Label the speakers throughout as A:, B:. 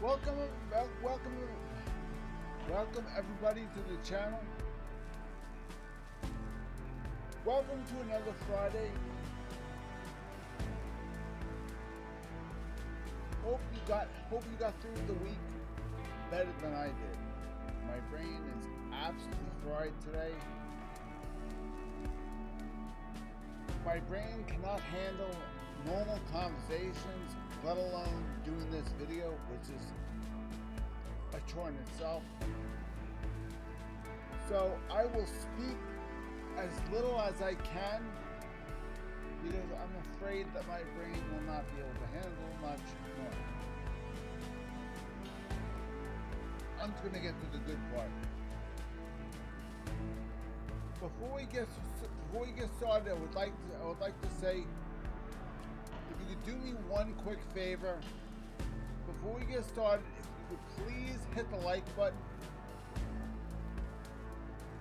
A: Welcome, welcome, welcome everybody to the channel. Welcome to another Friday. Hope you got through the week better than I did. My brain is absolutely fried today. My brain cannot handle normal conversations, let alone doing this video, which is a chore in itself. So I will speak as little as I can because I'm afraid that my brain will not be able to handle much more. I'm just going to get to the good part. Before we get started, I would like to say, if you could do me one quick favor, before we get started, if you could please hit the like button,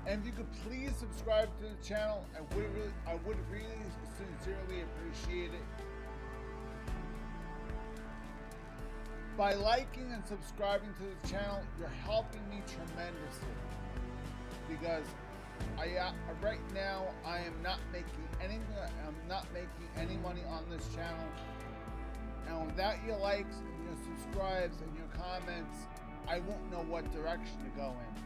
A: and if you could please subscribe to the channel, I would really sincerely appreciate it. By liking and subscribing to the channel, you're helping me tremendously, because right now I am not making any money on this channel, and without your likes and your subscribes and your comments, I won't know what direction to go in.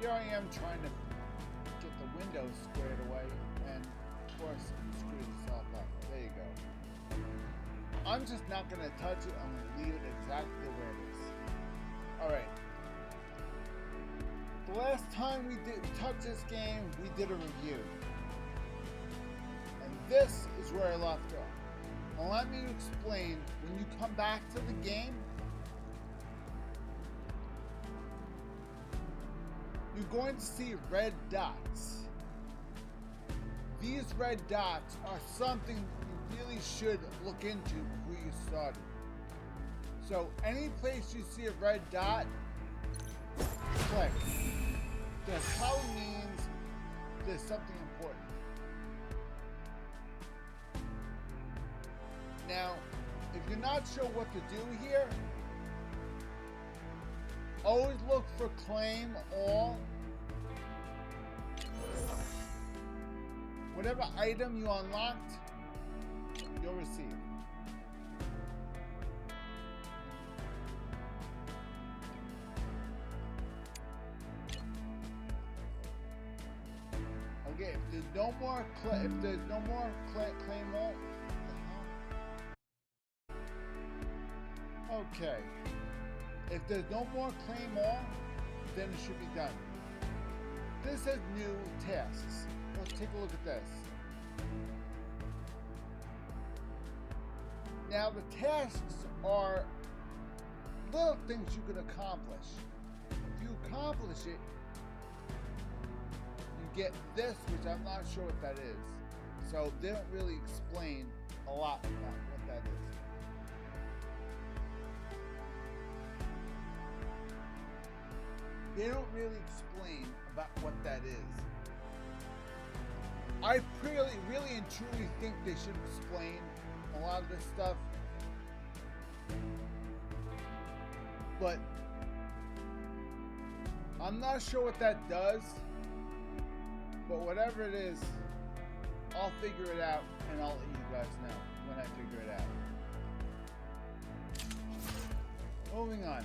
A: Here I am trying to get the windows squared away, and of course it screwed itself up. There you go. I'm just not going to touch it. I'm going to leave it exactly where it is. Alright. The last time we touched this game, we did a review. And this is where I left off. Now let me explain, when you come back to the game, you're going to see red dots. These red dots are something you really should look into before you start. So any place you see a red dot, click. That probably means there's something important. Now, if you're not sure what to do here, always look for claim all. Whatever item you unlocked, you'll receive. Okay, if there's no more claim all, okay. If there's no more claim all, then it should be done. This says new tasks. Let's take a look at this. Now the tasks are little things you can accomplish. If you accomplish it, you get this, which I'm not sure what that is. So they don't really explain a lot about what that is. They don't really explain about what that is. I really and truly think they should explain a lot of this stuff. But I'm not sure what that does. But whatever it is, I'll figure it out and I'll let you guys know when I figure it out. Moving on.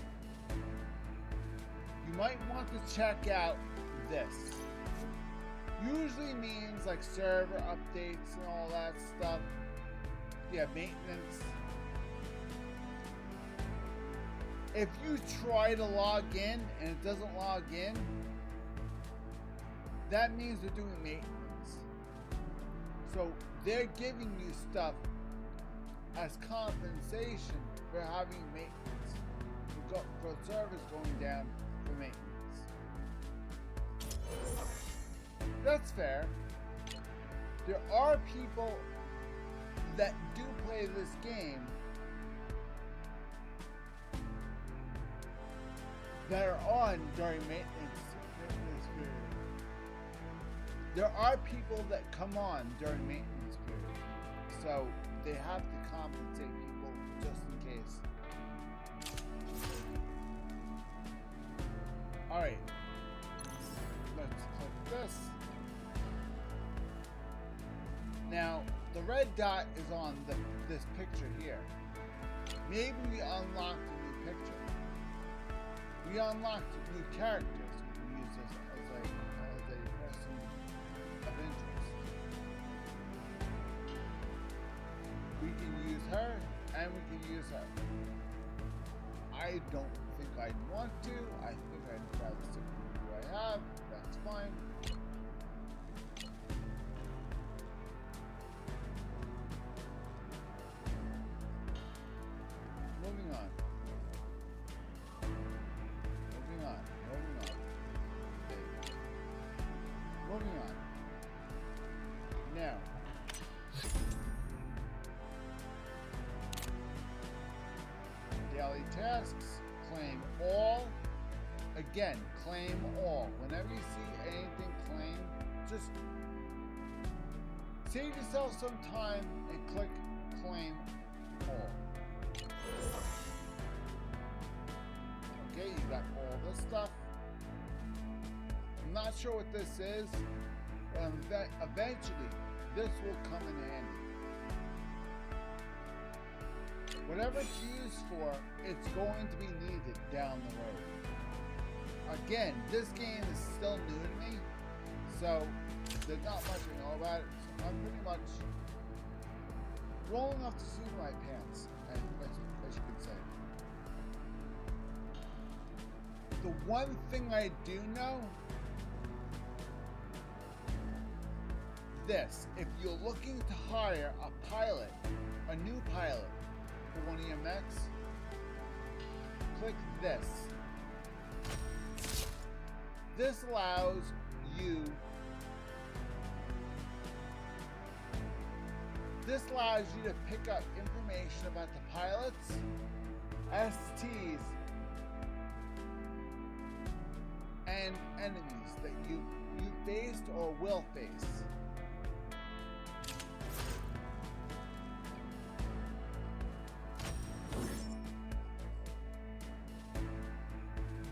A: You might want to check out this. Usually means like server updates and all that stuff. Yeah, maintenance. If you try to log in and it doesn't log in, that means they're doing maintenance. So they're giving you stuff as compensation for having maintenance. For servers going down for maintenance. That's fair. There are people that do play this game that are on during maintenance period. There are people that come on during maintenance period. So they have to compensate people just in case dot is on this picture here. Maybe we unlocked a new picture. We unlocked new characters. We can use this as a person of interest. We can use her, and we can use her. I don't think I'd want to. I think I'd rather stick with who I have. That's fine. Moving on. Moving on. Moving on. Moving on. Now. Daily tasks. Claim all. Again, claim all. Whenever you see anything claim, just save yourself some time and click claim all. Okay, you got all this stuff. I'm not sure what this is. Eventually, this will come in handy. Whatever it's used for, it's going to be needed down the road. Again, this game is still new to me, so there's not much I know about it. So I'm pretty much rolling off the seat of my pants, as you could say. The one thing I do know, this, if you're looking to hire a pilot, a new pilot for one of your mechs, click this. This allows you to pick up information about the pilots, STs, and enemies that you faced or will face.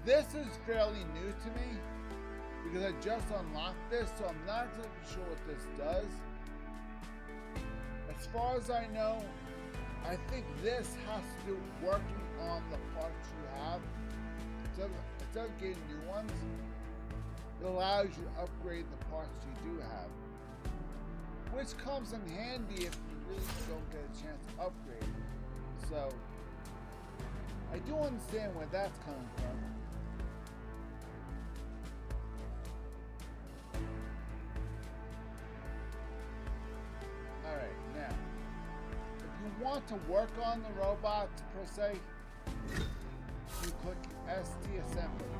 A: This is fairly new to me because I just unlocked this, so I'm not exactly sure what this does. As far as I know, I think this has to do with working on the parts you have. Instead of getting new ones, it allows you to upgrade the parts you do have, which comes in handy if you really don't get a chance to upgrade. So, I do understand where that's coming from. Alright, now, if you want to work on the robots per se, you click ST Assembly.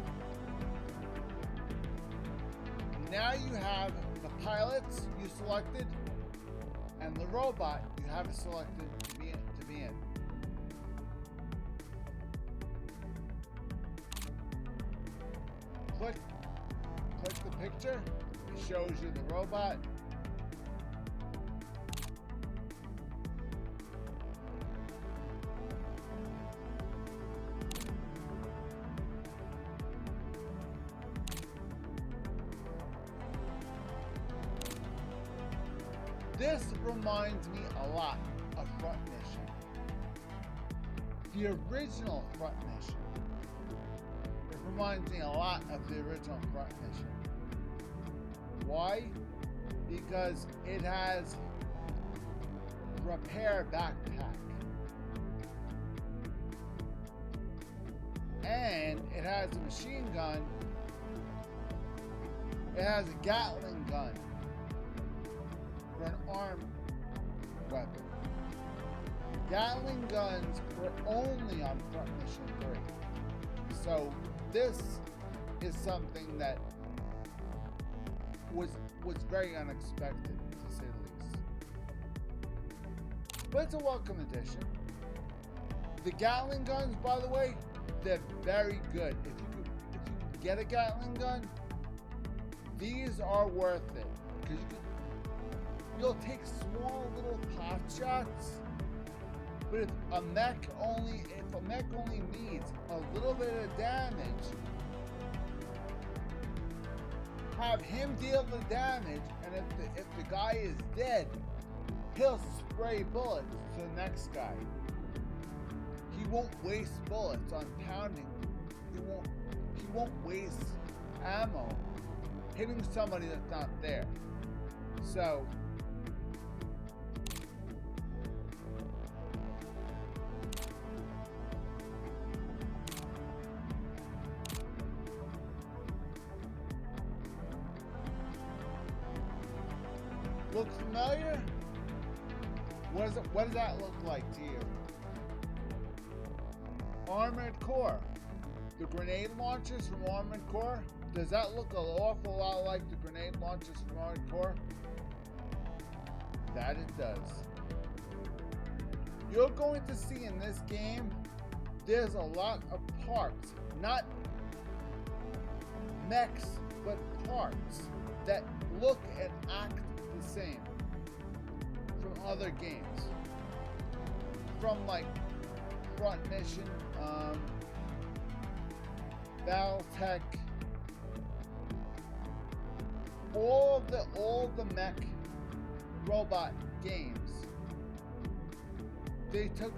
A: Now you have the pilots you selected and the robot you have selected to be in. Click the picture, it shows you the robot. This reminds me a lot of Front Mission. The original Front Mission. It reminds me a lot of the original Front Mission. Why? Because it has repair backpack. And it has a machine gun. It has a Gatling gun. For an armed weapon. Gatling guns were only on Front Mission 3. So this is something that was very unexpected, to say the least. But it's a welcome addition. The Gatling guns, by the way, they're very good. If you get a Gatling gun, these are worth it. Because you'll take small little pot shots, but if a mech only needs a little bit of damage, have him deal the damage, and if the guy is dead, he'll spray bullets to the next guy. He won't waste bullets on pounding. He won't waste ammo hitting somebody that's not there. So look familiar? What does that look like to you? Armored Core. The grenade launchers from Armored Core. Does that look an awful lot like the grenade launchers from Armored Core? That it does. You're going to see in this game, there's a lot of parts, not mechs, but parts that look and act the same from other games. From like Front Mission, Battletech, all the mech robot games. They took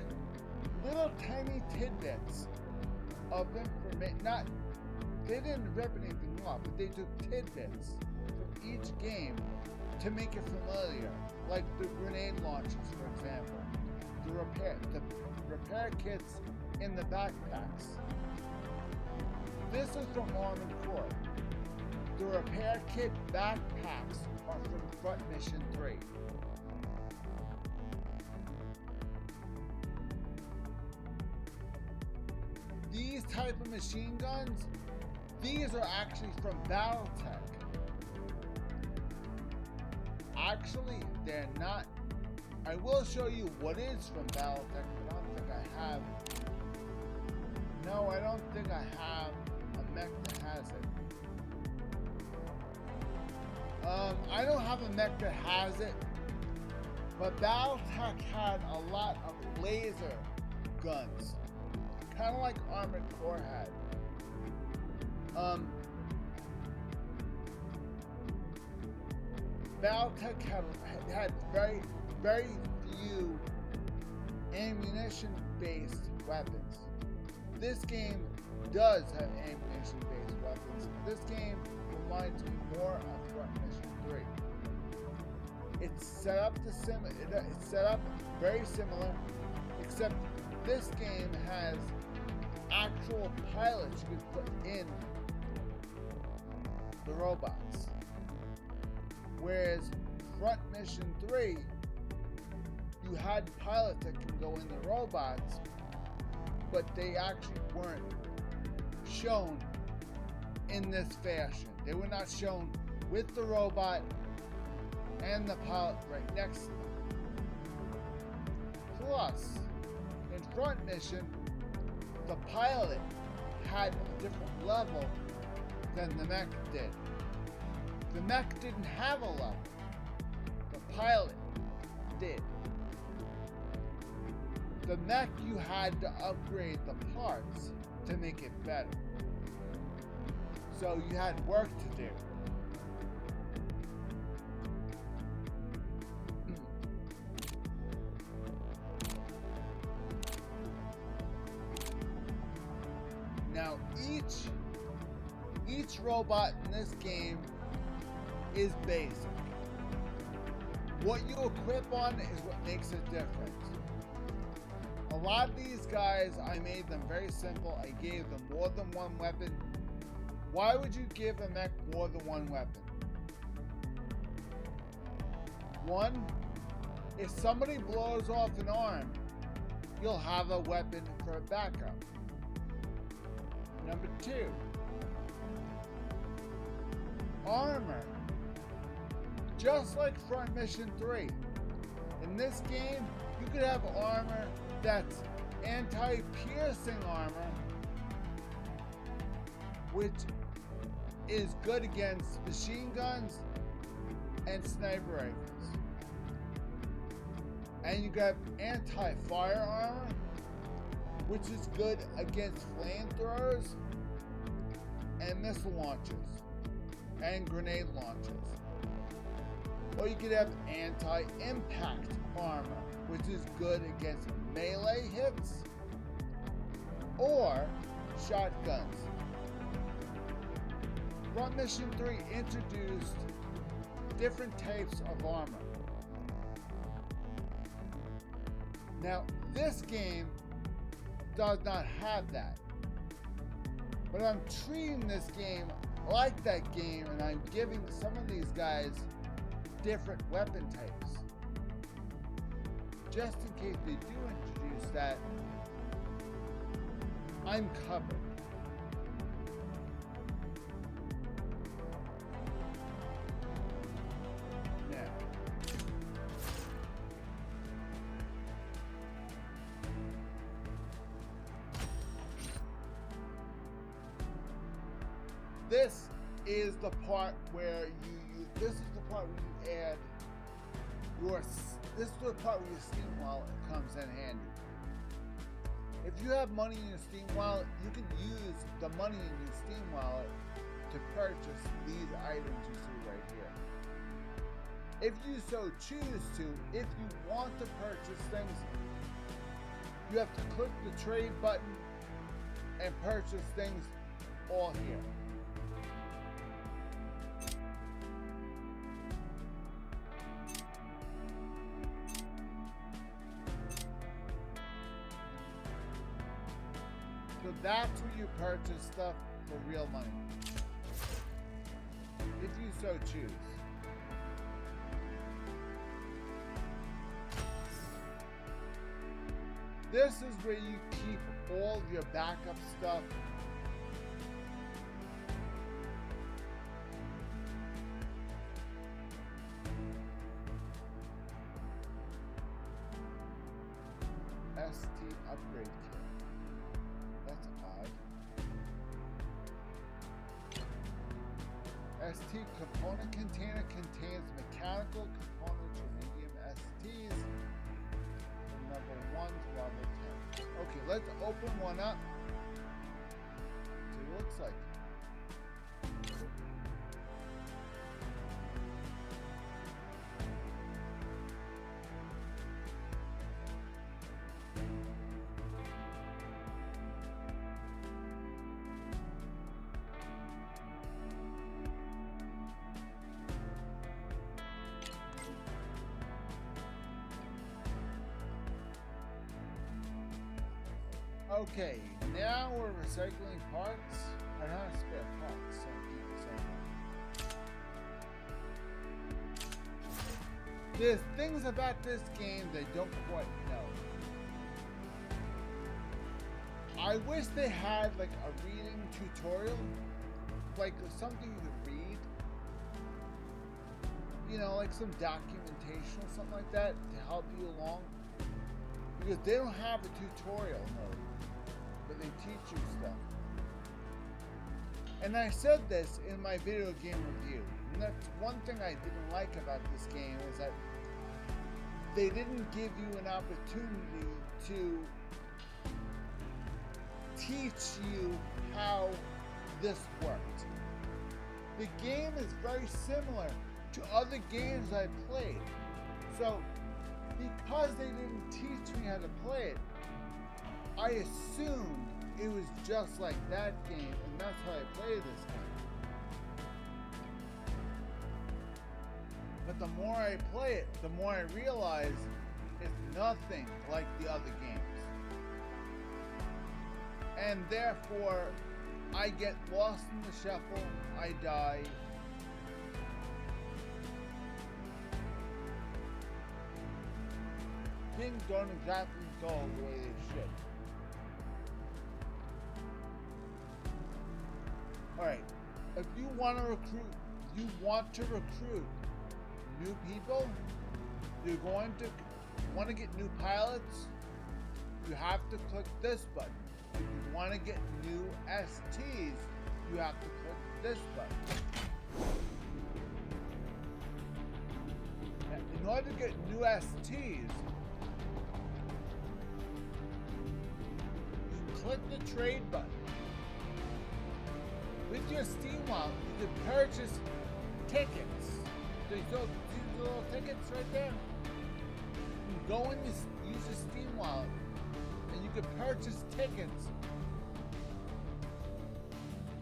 A: little tiny tidbits of information. They didn't rip anything off, but they took tidbits from each game to make it familiar. Like the grenade launchers, for example. The repair kits in the backpacks. This is from Armored Core. The repair kit backpacks are from Front Mission 3. These type of machine guns, these are actually from Battletech. Actually, they're not. I will show you what is from Battletech, but I don't think I have. No, I don't think I have a mech that has it. I don't have a mech that has it, but Battletech had a lot of laser guns, kind of like Armored Core had. Battletech had very, very few ammunition-based weapons. This game does have ammunition-based weapons. This game reminds me more of Front Mission 3. It's set up very similar, except this game has actual pilots you can put in the robots. Whereas Front Mission 3, you had pilots that can go in the robots, but they actually weren't shown in this fashion. They were not shown with the robot and the pilot right next to them. Plus, in Front Mission, the pilot had a different level than the mech did. The mech didn't have a level. The pilot did. The mech, you had to upgrade the parts to make it better. So you had work to do. Now each robot in this game is basic. What you equip on is what makes it different. A lot of these guys, I made them very simple. I gave them more than one weapon. Why would you give a mech more than one weapon? One, if somebody blows off an arm, you'll have a weapon for a backup. Number two, armor. Just like Front Mission 3. In this game, you could have armor that's anti-piercing armor, which is good against machine guns and sniper rifles. And you got anti-fire armor, which is good against flamethrowers and missile launchers and grenade launchers. Or you could have anti-impact armor, which is good against melee hits or shotguns. Run Mission 3 introduced different types of armor. Now, this game does not have that. But I'm treating this game like that game, and I'm giving some of these guys different weapon types. Just in case they do introduce that, I'm covered. Now, this is the part where this is the part where you add this is the part where your Steam wallet comes in handy. If you have money in your Steam wallet, you can use the money in your Steam wallet to purchase these items you see right here. If you so choose to, if you want to purchase things, you have to click the trade button and purchase things all here. So that's where you purchase stuff for real money, if you so choose. This is where you keep all of your backup stuff. ST upgrade kit. That's odd. ST component container contains mechanical components for medium STs from level 1 to level 10. Okay, let's open one up. See what it looks like. Okay, now we're recycling parts. Or not spare parts, so there's things about this game they don't quite know. I wish they had like a reading tutorial, like something you could read. You know, like some documentation or something like that to help you along. Because they don't have a tutorial mode. But they teach you stuff. And I said this in my video game review. And that's one thing I didn't like about this game is that they didn't give you an opportunity to teach you how this worked. The game is very similar to other games I played. So, because they didn't teach me how to play it, I assumed it was just like that game, and that's how I play this game. But the more I play it, the more I realize it's nothing like the other games. And therefore, I get lost in the shuffle, I die. Things don't exactly go the way they should. Alright, if you want to recruit new people, you're going to want to get new pilots, you have to click this button. If you want to get new STs, you have to click this button. In order to get new STs, you click the trade button. With your Steam wallet, you can purchase tickets. These the little tickets right there? You can go and use your Steam wallet and you can purchase tickets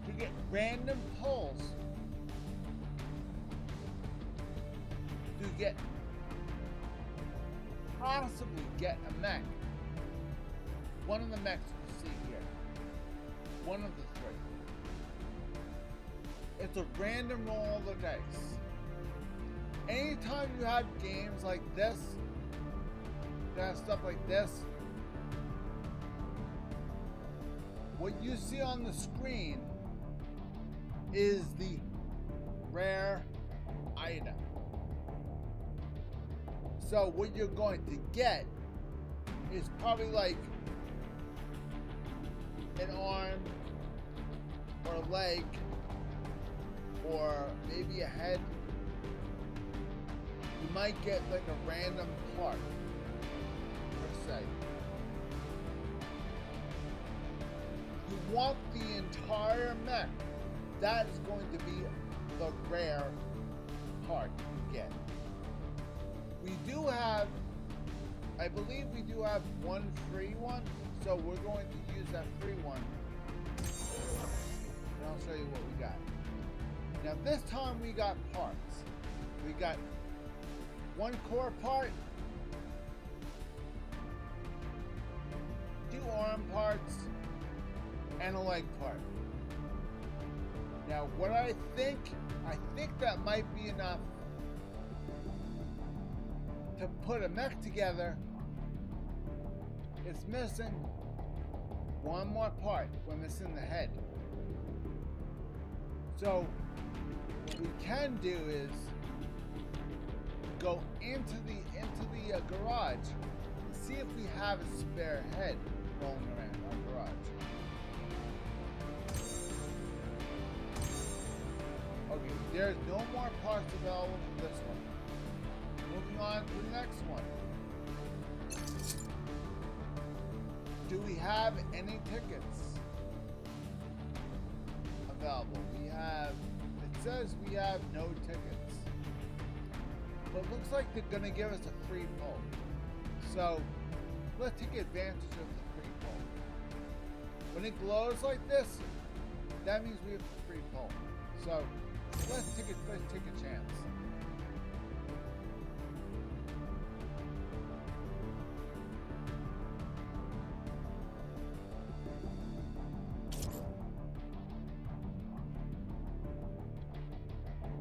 A: to get random pulls to get possibly get a mech. One of the mechs you see here. One of the three. It's a random roll of the dice. Anytime you have games like this, that have stuff like this, what you see on the screen is the rare item. So what you're going to get is probably like an arm or a leg or maybe a head. You might get like a random part per se. You want the entire mech. That is going to be the rare part you get. We do have, I believe we do have one free one, so we're going to use that free one. And I'll show you what we got. Now this time we got parts. We got one core part, 2 arm parts, and a leg part. Now what I think that might be enough to put a mech together. It's missing one more part. We're missing the head. So what we can do is go into the garage and see if we have a spare head rolling around our garage. Okay, there's no more parts available for this one. Moving on to the next one. Do we have any tickets available? It says we have no tickets. But it looks like they're gonna give us a free pull. So let's take advantage of the free pull. When it glows like this, that means we have a free pull. So let's take a chance.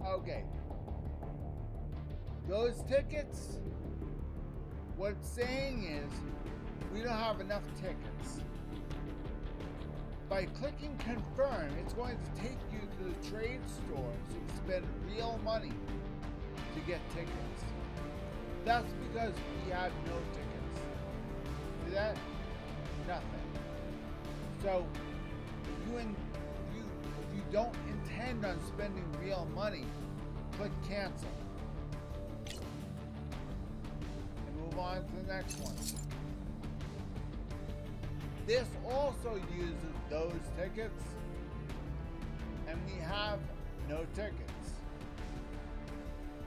A: Okay. Those tickets, what it's saying is we don't have enough tickets. By clicking confirm, it's going to take you to the trade store so you spend real money to get tickets. That's because we have no tickets. See that? Nothing. So if you don't intend on spending real money, click cancel. And move on to the next one. This also uses those tickets, and we have no tickets.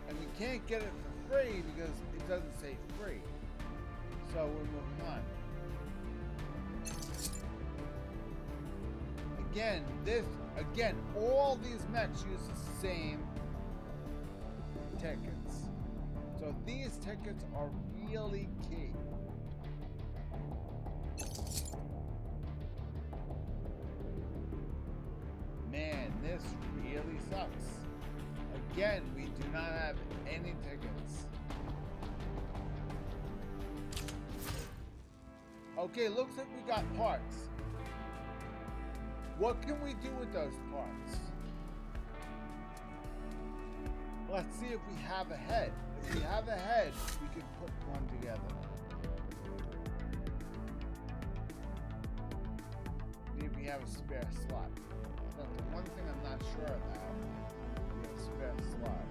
A: And we can't get it for free because it doesn't say free. So we're moving on. Again, all these mechs use the same tickets. So these tickets are really key. Man, this really sucks. Again, we do not have any tickets. Okay, looks like we got parts. What can we do with those parts? Let's see if we have a head. If we have a head, we can put one together. Maybe we have a spare slot. That's the one thing I'm not sure about. We have a spare slot.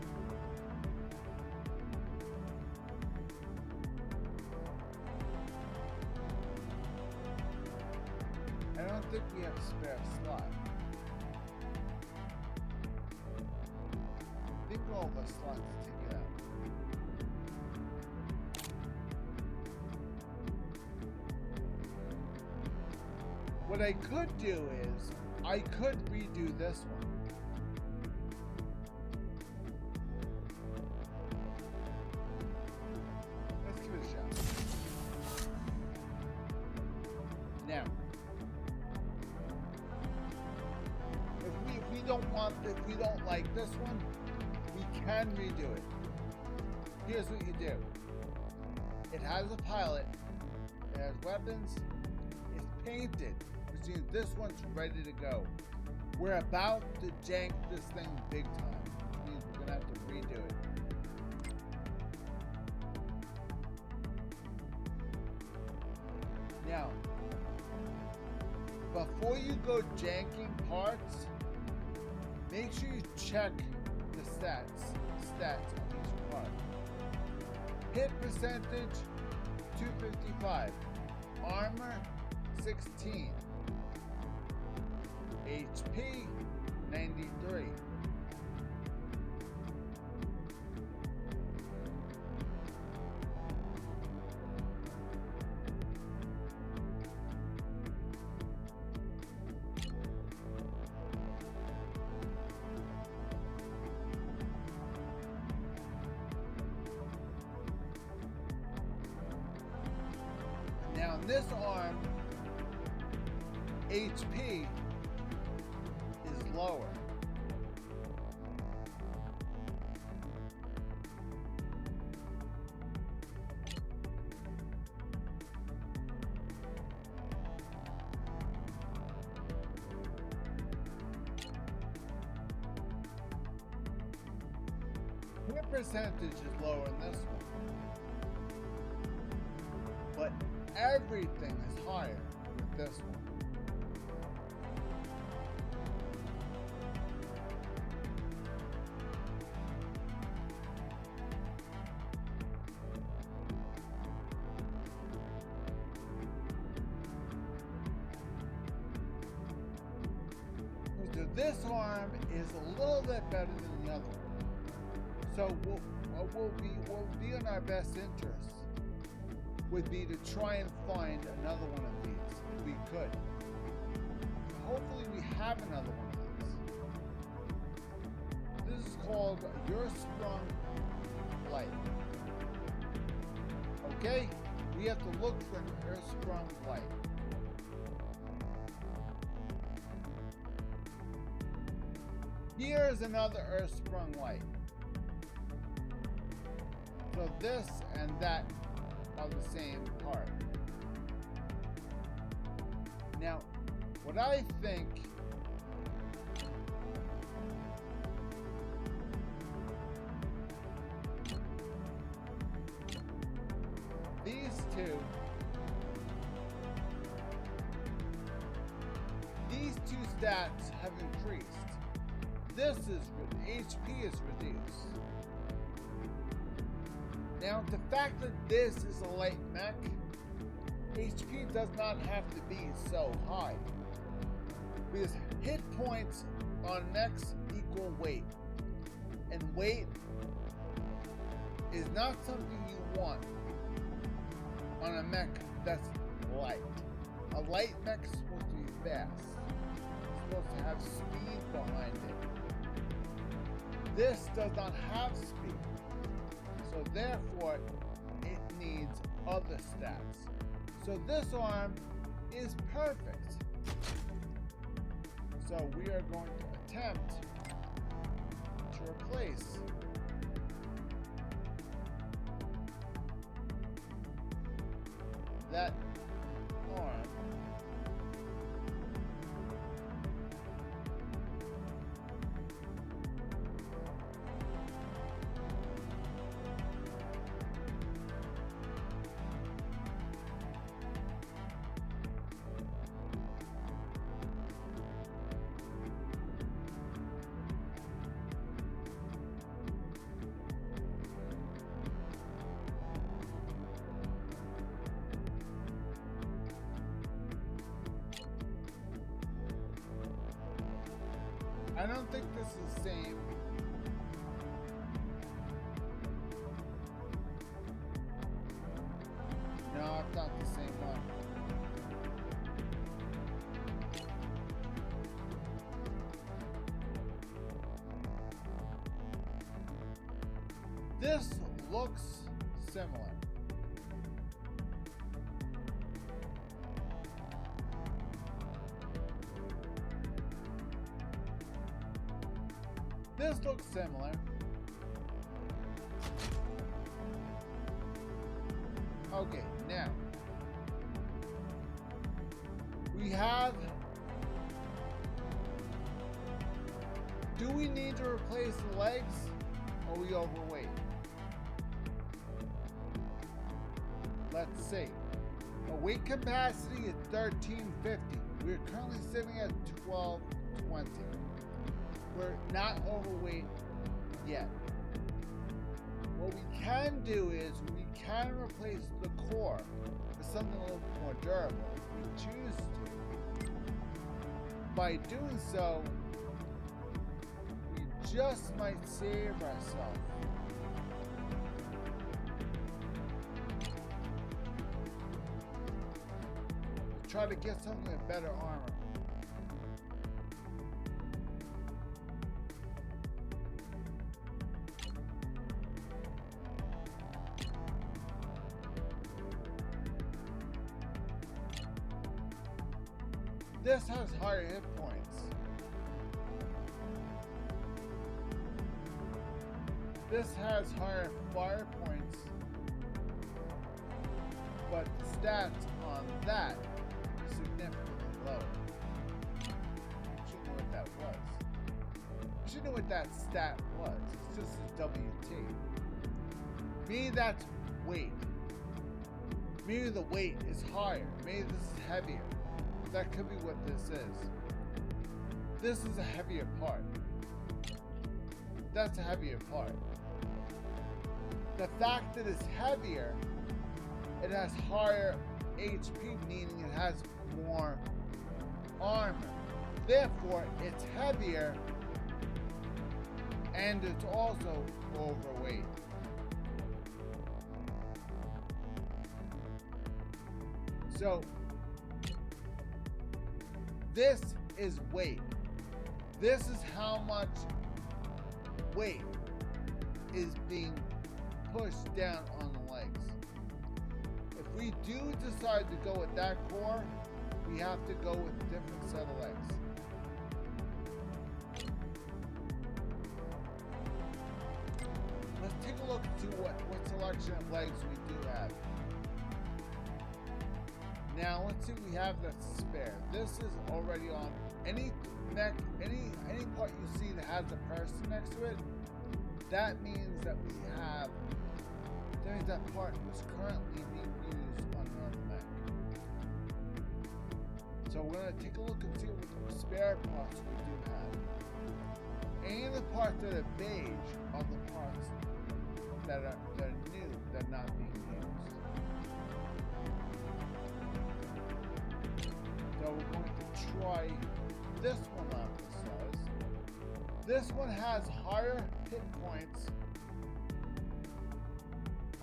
A: I don't think we have a spare slot. I think all the slots to take it out. What I could do is, I could redo this one. Let's give it a shot. Now, if we don't like this one, we can redo it. Here's what you do. It has a pilot, it has weapons, it's painted, which means this one's ready to go. We're about to jank this thing big time, which means we're gonna have to redo it. Now, before you go janking parts, make sure you check the stats on each part. Hit percentage 255, armor 16, HP 93. Now in this arm, HP is lower. Hit percentage is lower in this one. But everything is higher with this one. So this arm is a little bit better than the other one. So what will be in our best interest would be to try and find another one of these, if we could. Hopefully we have another one of these. This is called Your Sprung Light. Okay? We have to look for an Earthsprung Light. Here's another Earthsprung Light. So this and that are the same part. Now, what I think these two stats have increased. This is HP is reduced. Now, the fact that this is a light mech, HP does not have to be so high. Because hit points on mechs equal weight. And weight is not something you want on a mech that's light. A light mech is supposed to be fast. It's supposed to have speed behind it. This does not have speed. So therefore, it needs other stats. So this arm is perfect. So we are going to attempt to replace that arm I don't think this is the same. No, it's not the same one. This looks similar. This looks similar. Okay, now we have, do we need to replace the legs? Or are we overweight? Let's see. Our weight capacity is 1350. We're currently sitting at 1220. We're not overweight yet. What we can do is we can replace the core with something a little more durable if we choose to. By doing so, we just might save ourselves. Try to get something with better armor. This has higher hit points. This has higher fire points, but the stats on that are significantly lower. You should know what that was. You should know what that stat was. It's just a WT. Maybe that's weight. Maybe the weight is higher. Maybe this is heavier. That could be what this is. This is a heavier part. That's a heavier part. The fact that it's heavier, it has higher HP, meaning it has more armor. Therefore, it's heavier and it's also overweight. So, this is weight. This is how much weight is being pushed down on the legs. If we do decide to go with that core, we have to go with a different set of legs. Let's take a look to what selection of legs we do have. Now let's see, we have that's spare. This is already on any neck, any part you see that has a person next to it. That means that we have, that means that part was currently being used on another neck. So we're gonna take a look and see what spare parts we do have. Any of the parts that are beige are the parts that are new, that are not being used. So we're going to try this one on, it says. This one has higher hit points,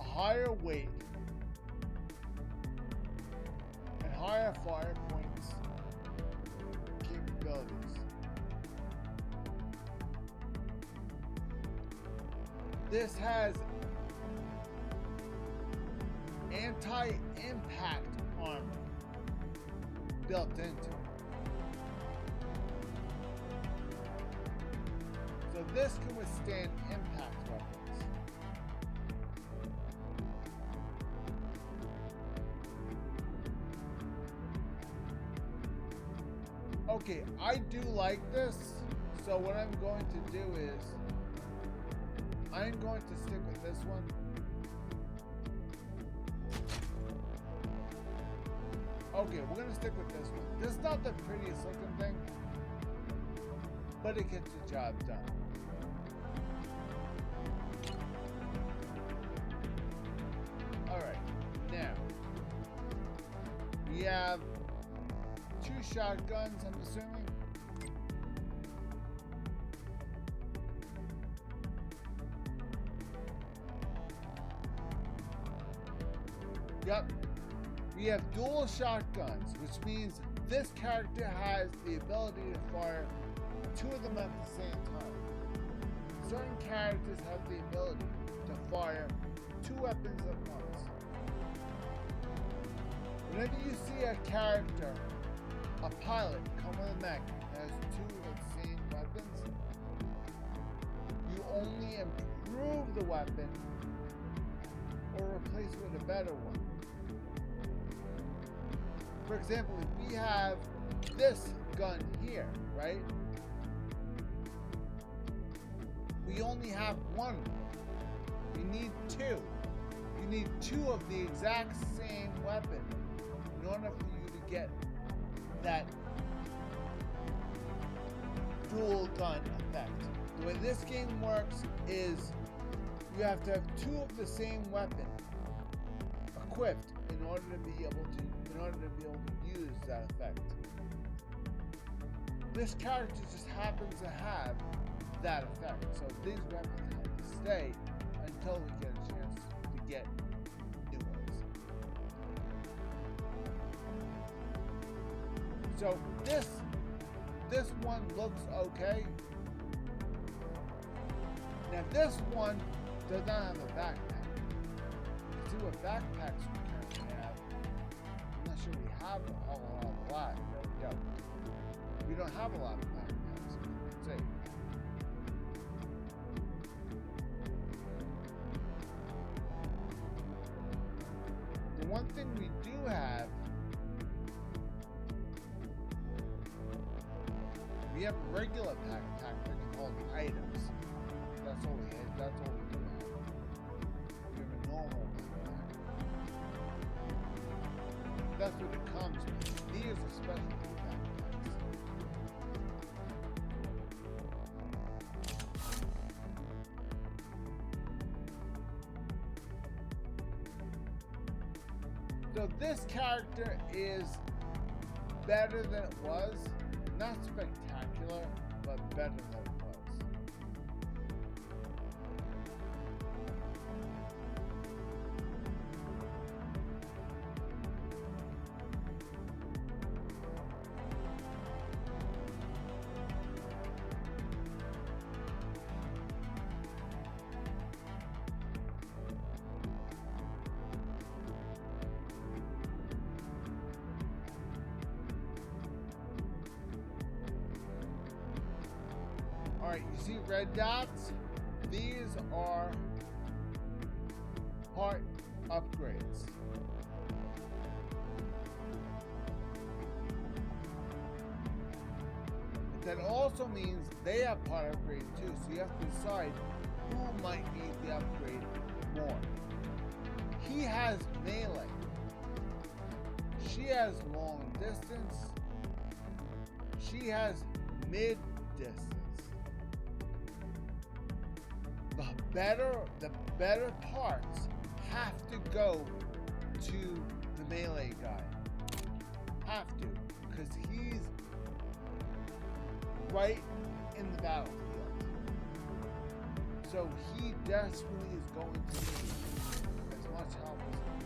A: a higher weight, and higher fire points capabilities. This has anti-impact armor built into it. So this can withstand impact weapons. Okay, I do like this, so what I'm going to do is I'm going to stick with this one. Okay, we're gonna stick with this one. This is not the prettiest looking thing, but it gets the job done. Alright, now we have 2 shotguns, I'm assuming. Yep. We have dual shotguns, which means this character has the ability to fire 2 of them at the same time. certain characters have the ability to fire 2 weapons at once. Whenever you see a character, a pilot, come with a mech that has 2 of the same weapons, you only improve the weapon or replace it with a better one. For example, if we have this gun here, right? We only have 1. You need 2. You need 2 of the exact same weapon in order for you to get that dual gun effect. The way this game works is you have to have 2 of the same weapon equipped in order to be able to use that effect. This character just happens to have that effect, so these weapons have to stay until we get a chance to get new ones. So this one looks okay. Now this one does not have a backpack. You see what backpacks we currently have. I'm not sure we have a whole lot. No, we don't. We don't have a lot of backpacks. Let's see. The one thing we do have, we have a regular backpack that can hold items. That's all we have. That's all we do have. We have a normal backpack. That's what it comes with. These are specialty backpacks. So this character is better than it was. Not spectacular, but better than it was. Alright, you see red dots? These are part upgrades. That also means they have part upgrades too, so you have to decide who might need the upgrade more. He has melee. She has long distance. She has mid distance. The better parts have to go to the melee guy. Have to, because he's right in the battlefield. So he desperately is going to need as much help as he can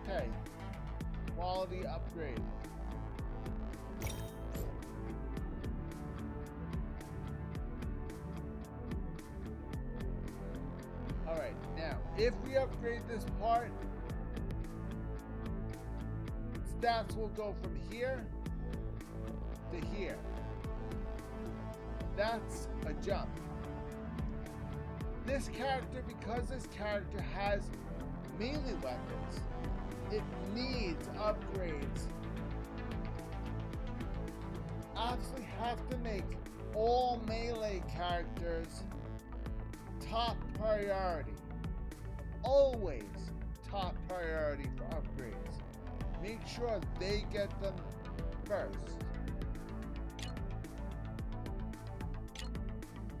A: get. Okay, quality upgrade. Alright, now, if we upgrade this part, stats will go from here to here. That's a jump. This character, because this character has melee weapons, it needs upgrades. Absolutely have to make all melee characters top priority. Always top priority for upgrades. Make sure they get them first.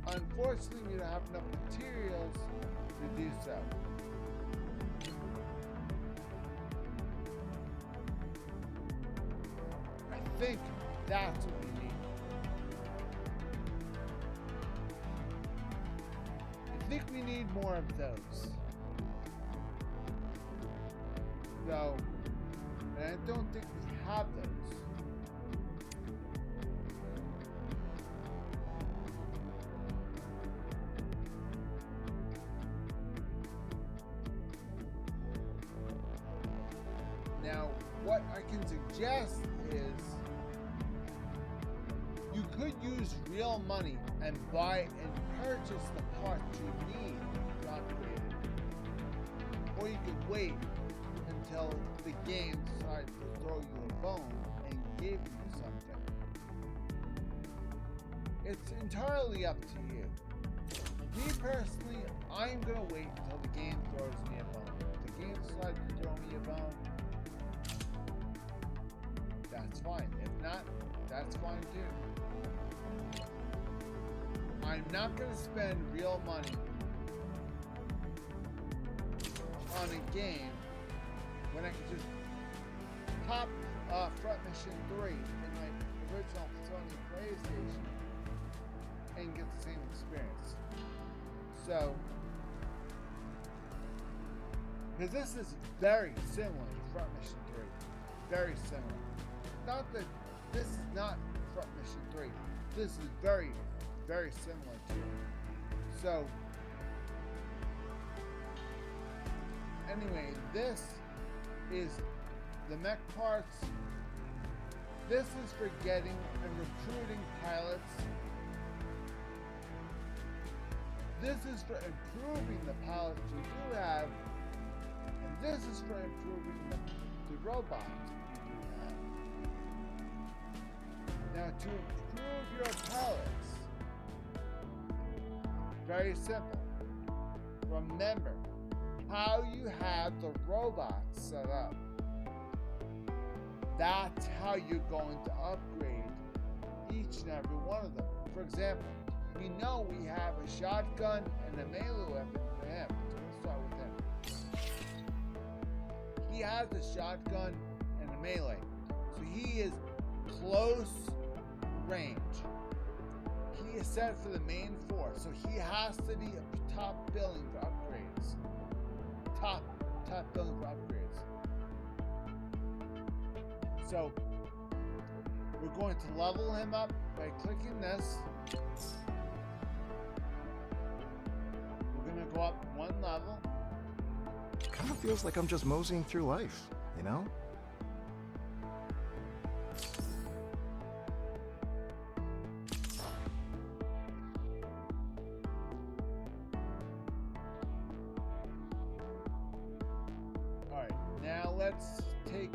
A: Unfortunately, we don't have enough materials to do so. I think that's what we need. I think we need more of those. So, and I don't think we have those. Now, what I can suggest is you could use real money and buy and purchase the parts you need to upgrade it. Or you could wait until the game decides to throw you a bone and give you something. It's entirely up to you. Me personally, I'm gonna wait until the game throws me a bone. If the game decides to throw me a bone, that's fine. If not, that's fine too. I'm not gonna spend real money on a game when I can just pop Front Mission 3 in my original Sony PlayStation and get the same experience. So, because this is very similar to Front Mission 3. Very similar. Not that this is not Front Mission 3. This is very, very similar to it. So, anyway, this is the mech parts. This is for getting and recruiting pilots. This is for improving the pilots you do have. And this is for improving the robots you do have. Now, to improve your pilots, very simple. Remember how you have the robots set up. That's how you're going to upgrade each and every one of them. For example, we know we have a shotgun and a melee weapon for him. So let's start with him. He has a shotgun and a melee. So he is close range. He is set for the main force. So he has to be a top billing for upgrades. Top billing for upgrades. So we're going to level him up by clicking this. We're going to go up one level.
B: Kind of feels like I'm just moseying through life, you know?
A: Alright, now let's take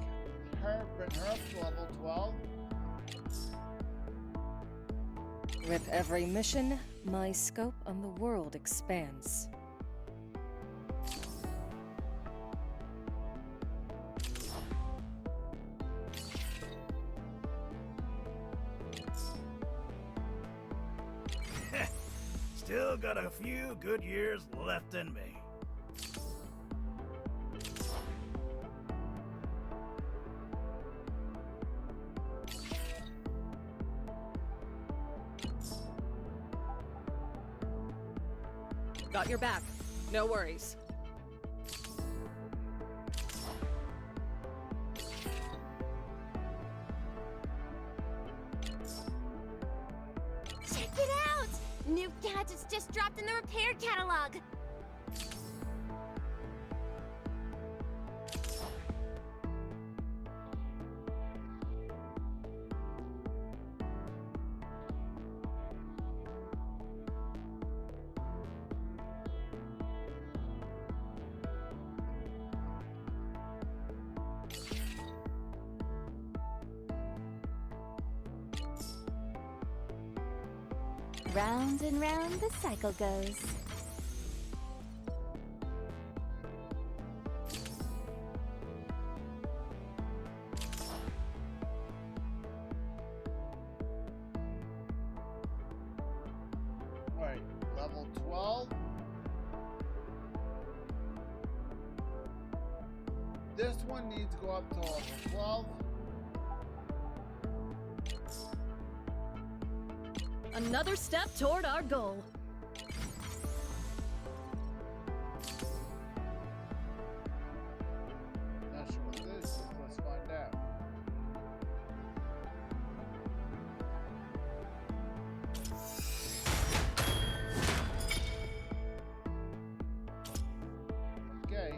A: her, bring her up to level 12.
C: With every mission, my scope on the world expands.
D: Still got a few good years left in me.
C: Got your back. No worries.
E: Check it out! New gadgets just dropped in the repair catalog. Round and round the cycle goes.
A: Alright, level 12. This one needs to go up to level 12.
C: Another step toward our goal.
A: Not sure what this is. Let's find out. Okay.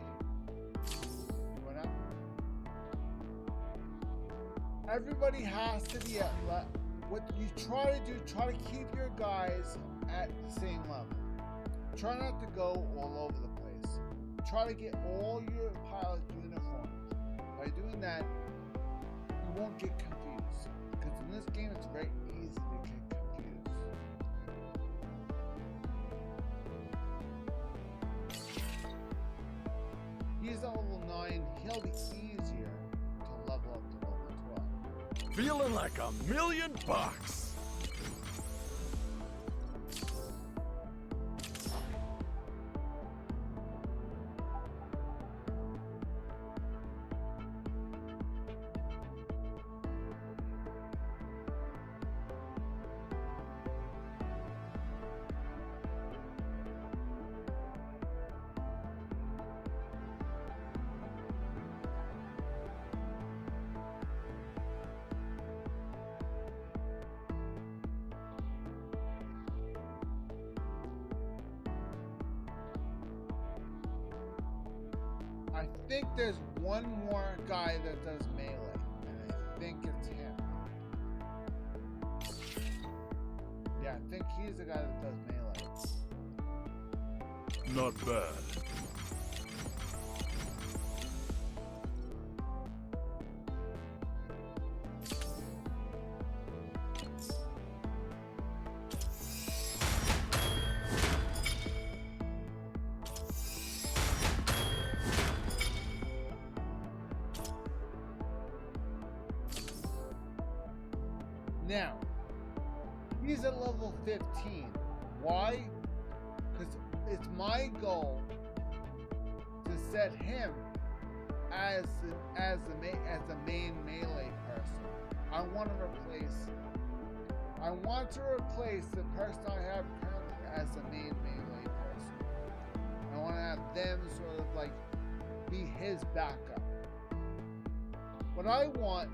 A: Went up. Everybody has to be at what you try to do, try to keep your guys at the same level. Try not to go all over the place. Try to get all your pilot uniforms. By doing that, you won't get confused. Because in this game, it's very easy to get confused. He's at level 9. He'll be easier to level up to level 12.
D: Feeling like $1,000,000.
A: I think there's one more guy that does melee, and I think it's him. Yeah, I think he's the guy that does melee.
D: Not bad.
A: Now, he's at level 15. Why? Because it's my goal to set him as the main melee person. I want to replace the person I have currently as the main melee person. I want to have them sort of like be his backup. What I want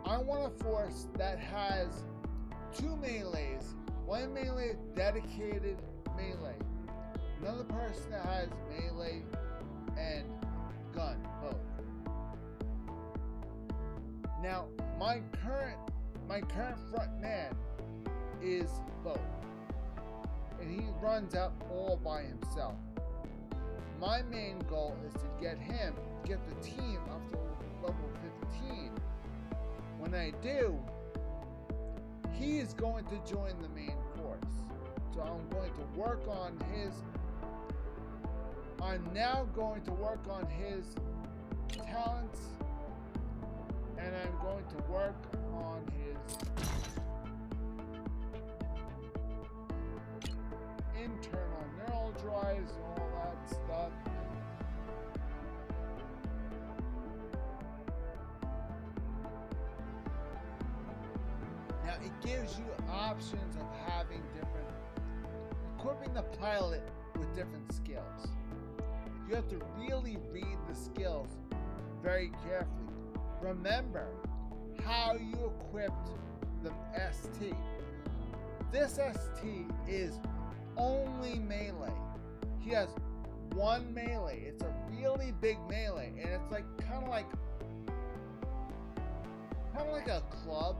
A: a force that has 2 melees. One melee dedicated melee. Another person that has melee and gun, both. Now, my current front man is both. And he runs out all by himself. My main goal is to get the team up to level 15. When I do, he is going to join the main force. So I'm now going to work on his talents, and I'm going to work on his internal neural drives and all that stuff. Now it gives you options of equipping the pilot with different skills. You have to really read the skills very carefully. Remember how you equipped the ST. This ST is only melee. He has one melee. It's a really big melee, and it's like kind of like a club.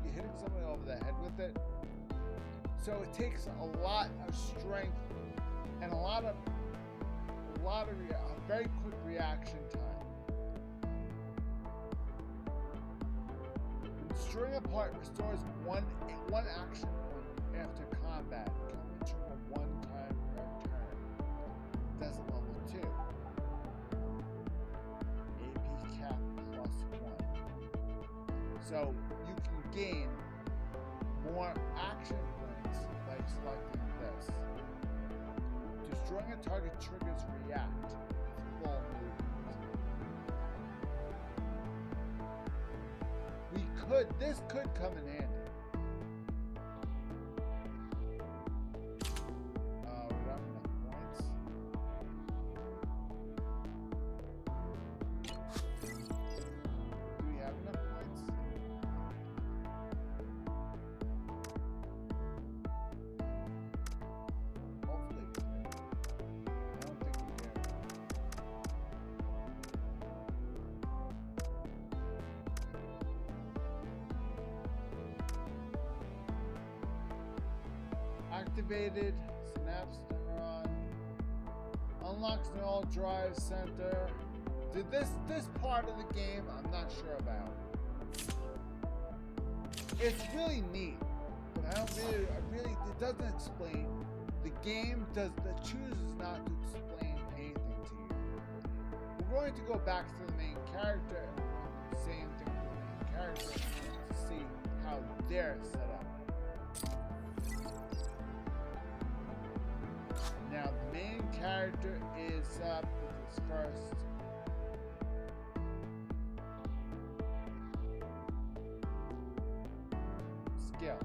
A: You're hitting somebody over the head with it. So it takes a lot of strength and a very quick reaction time. String apart restores one action point after combat. Can only trigger one time per turn. Does it level 2. AP cap +1. So you can gain more action points by selecting this. Destroying a target triggers react with full movement. This could come in handy. We don't have enough points. Do we have enough points? Hopefully we do. I don't think we do. activated. Synapse neuron. Unlocks neural drive center. This part of the game I'm not sure about. It's really neat, but it doesn't explain. The game chooses not to explain anything to you. We're going to go back to the main character and we're going to do the same thing to the main character to see how they're set up. Now the main character is up with his first skill.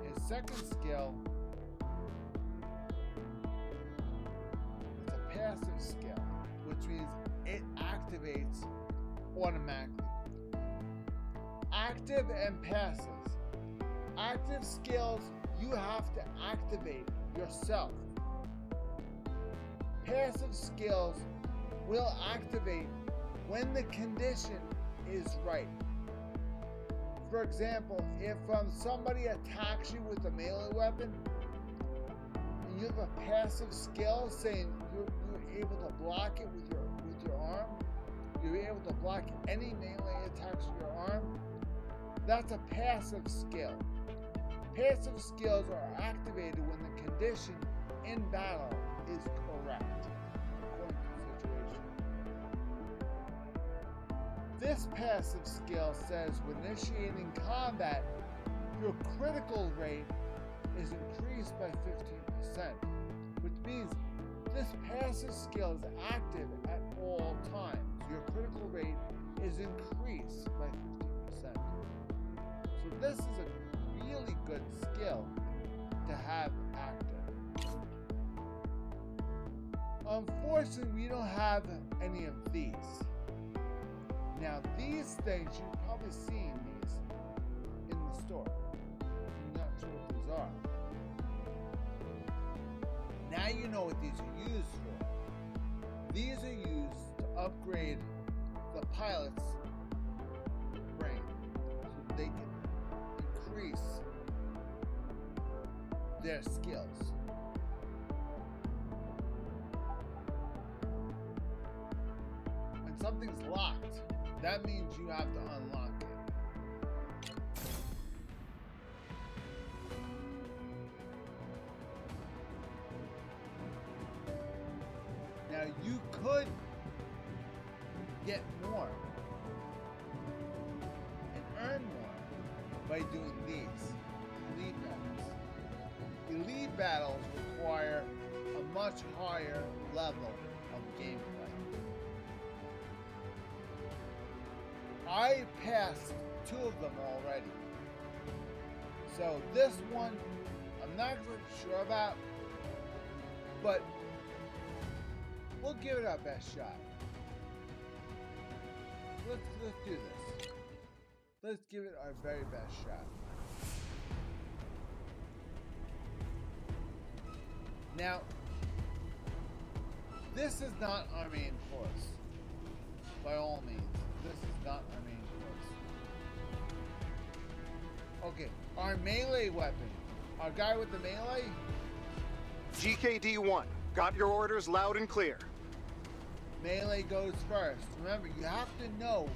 A: His second skill is a passive skill, which means it activates automatically. Active and passive. Active skills you have to activate yourself. Passive skills will activate when the condition is right. For example, if somebody attacks you with a melee weapon, and you have a passive skill saying you're able to block it with your arm, you're able to block any melee attacks with your arm, that's a passive skill. Passive skills are activated when the condition in battle is correct, according to the situation. This passive skill says when initiating combat, your critical rate is increased by 15%, which means this passive skill is active at all times. Your critical rate is increased by 15%. So this is a really good skill to have active. Unfortunately, we don't have any of these. Now, these things, you've probably seen these in the store. I'm not sure what these are. Now you know what these are used for. These are used to upgrade the pilot's brain so they can increase their skills. When something's locked, that means you have to unlock it. Now you could get more and earn more by doing these elite battles. Elite battles require a much higher level of gameplay. I passed 2 of them already. So this one, I'm not really sure about, but we'll give it our best shot. Let's do this. Let's give it our very best shot. Now, this is not our main course. By all means, this is not our main course. Okay, our melee weapon. Our guy with the melee?
B: GKD-1. Got your orders loud and clear.
A: Melee goes first. Remember, you have to know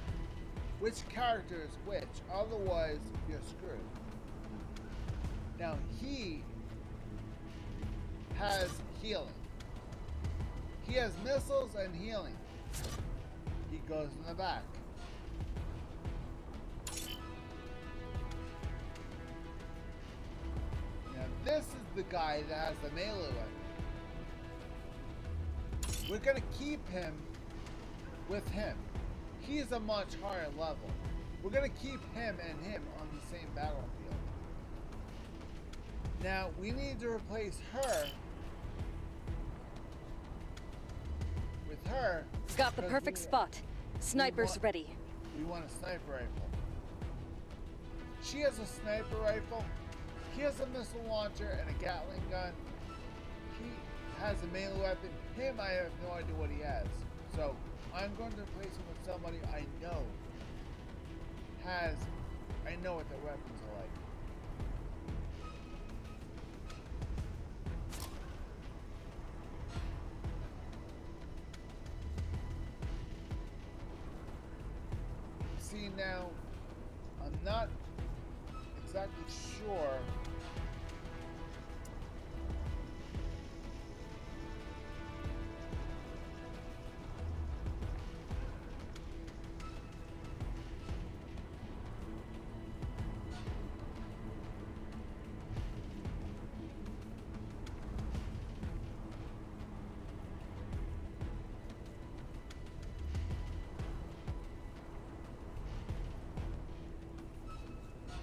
A: which character is which, otherwise you're screwed. Now, he has healing. He has missiles and healing. He goes in the back. Now, this is the guy that has the melee weapon. We're going to keep him with him. He's a much higher level. We're going to keep him and him on the same battlefield. Now, we need to replace her with her.
C: Got the perfect spot. Sniper's ready.
A: We want a sniper rifle. She has a sniper rifle. He has a missile launcher and a Gatling gun. He has a melee weapon. Him, I have no idea what he has. So, I'm going to replace him with somebody I know what their weapons are like. see now, I'm not exactly sure.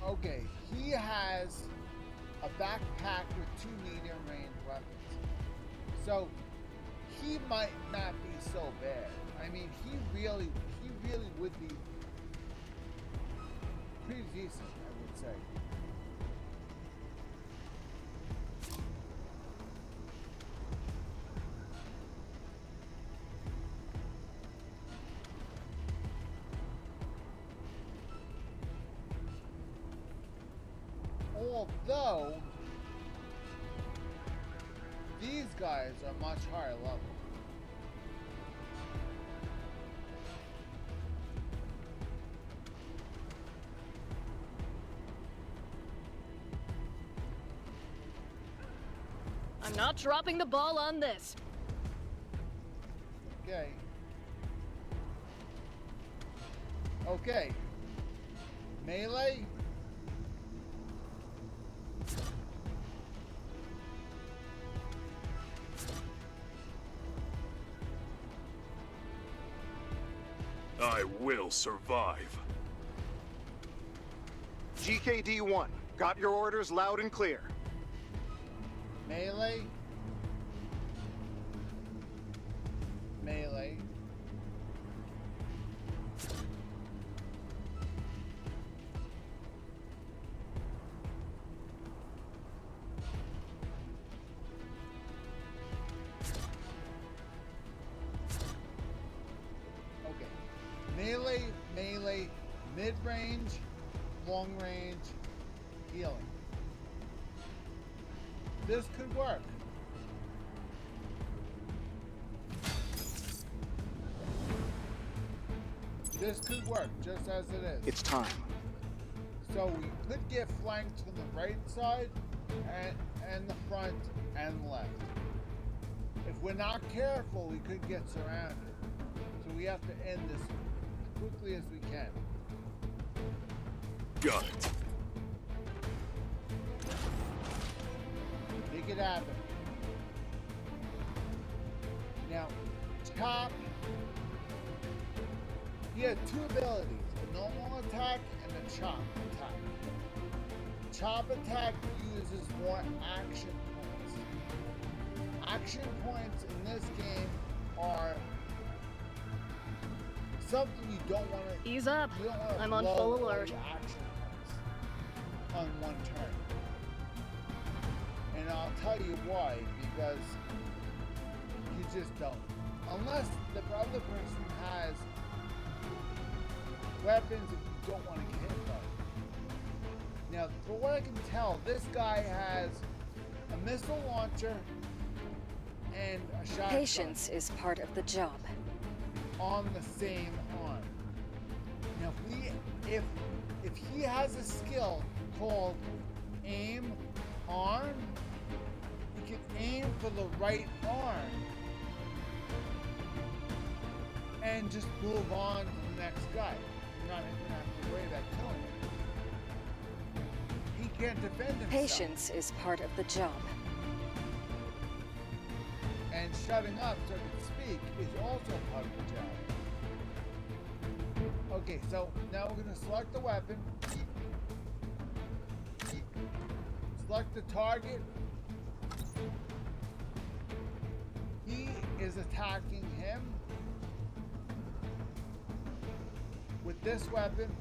A: Okay, he has a backpack with 2 medium range weapons. So he might not be so bad. I mean, he really would be pretty decent, I would say. Although these guys are much higher level.
F: I'm not dropping the ball on this.
A: Okay. Okay. Melee.
G: I will survive.
B: GKD-1, got your orders loud and clear.
A: Melee. Melee. Okay. Melee, melee, mid-range, long-range, healing. This could work. This could work, just as it is.
B: It's time.
A: So we could get flanked from the right side, and the front, and left. If we're not careful, we could get surrounded. So we have to end this as quickly as we can.
G: Got it.
A: Make it happen. Now, Chop, he had 2 abilities, a normal attack and a chop attack. Chop attack uses more action points. Action points in this game are something you don't want to...
F: Ease up.
A: You don't want to
F: I'm on
A: blow
F: full
A: all
F: alert.
A: your action points on one turn. And I'll tell you why, because you just don't. Unless the other person has weapons that you don't want to get hit by. Now, for what I can tell, this guy has a missile launcher and a shotgun
C: Patience is part of the job.
A: on the same arm. Now, if he has a skill called aim arm, he can aim for the right arm and just move on to the next guy. You're not gonna have to worry about killing him. He can't defend himself.
C: Patience is part of the job.
A: And shutting up, so to speak, is also part of the job. Okay, so now we're going to select the weapon. Select the target. He is attacking him with this weapon.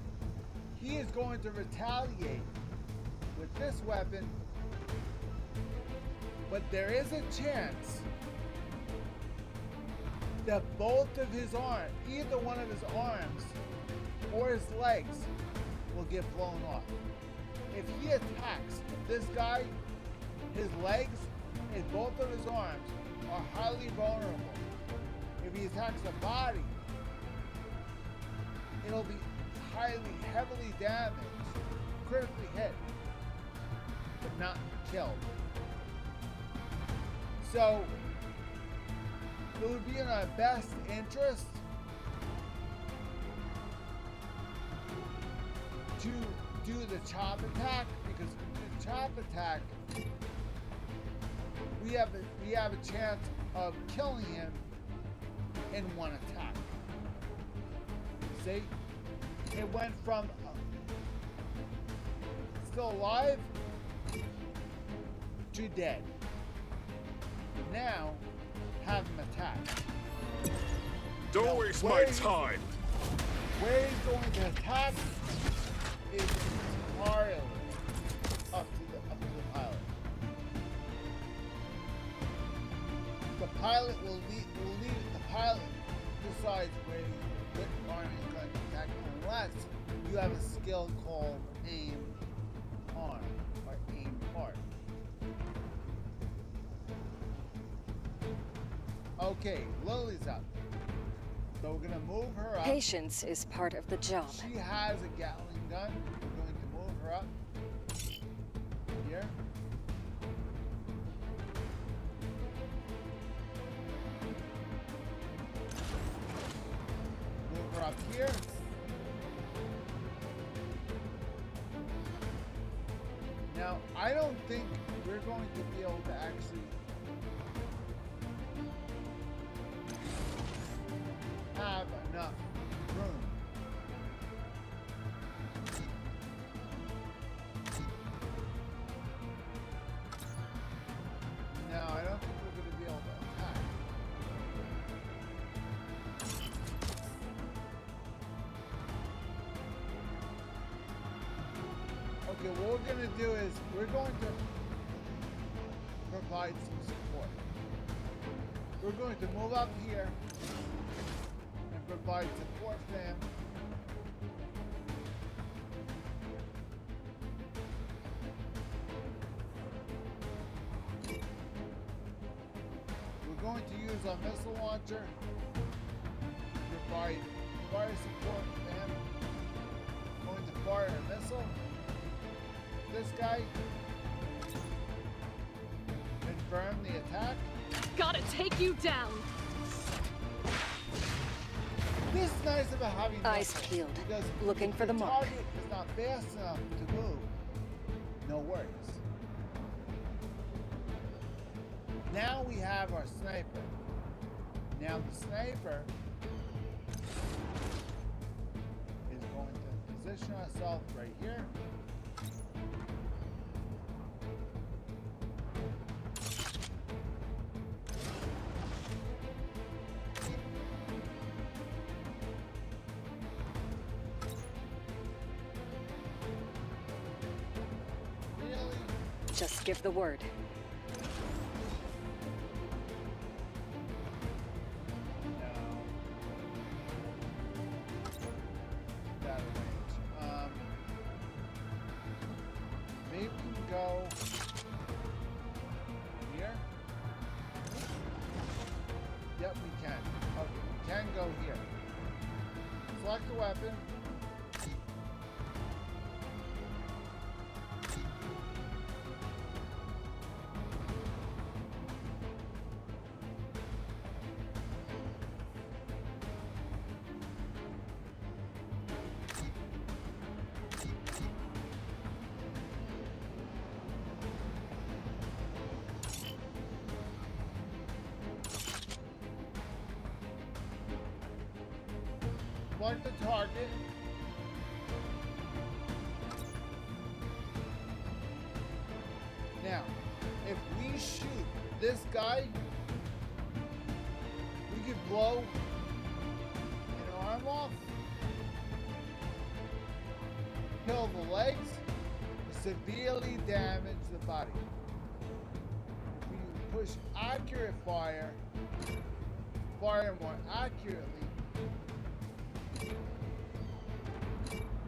A: He is going to retaliate with this weapon, but there is a chance that both of his arms, either one of his arms or his legs, will get blown off. If he attacks this guy, his legs and both of his arms are highly vulnerable. If he attacks the body, it'll be heavily damaged, critically hit, but not killed. So it would be in our best interest to do the chop attack, because with the chop attack we have a chance of killing him in one attack. See? It went from still alive to dead. Now, have him attack.
G: Don't waste my time.
A: Where he's going to attack is entirely up to the pilot. The pilot will leave. The pilot decides what arm he's going to attack, unless you have a skill called aim arm or aim part. Okay, Lily's up. So we're gonna move her up.
C: Patience is part of the job.
A: She has a Gatling gun. We're going to move her up here. Move her up here. Now, I don't think we're going to be able to actually have enough room. No, I don't think we're going to be able to attack. Okay, what we're going to do is we're going to provide some support. We're going to move up here and provide support for him. We're going to use our missile launcher to provide fire support for him. We're going to fire a missile. This guy. Confirm the attack.
F: Gotta take you down.
A: This is nice about having
C: Eyes
A: missiles,
C: peeled,
A: because
C: looking
A: if
C: for the
A: the
C: mark.
A: target is not fast enough to move, no worries. Now we have our sniper. Now the sniper is going to position ourselves right here.
C: Just give the word.
A: That range. Maybe we can go here. Yep, we can. Okay, we can go here. Select the weapon. Select the target. Now, if we shoot this guy, we could blow an arm off, kill the legs, severely damage the body. If we push accurate fire more accurately,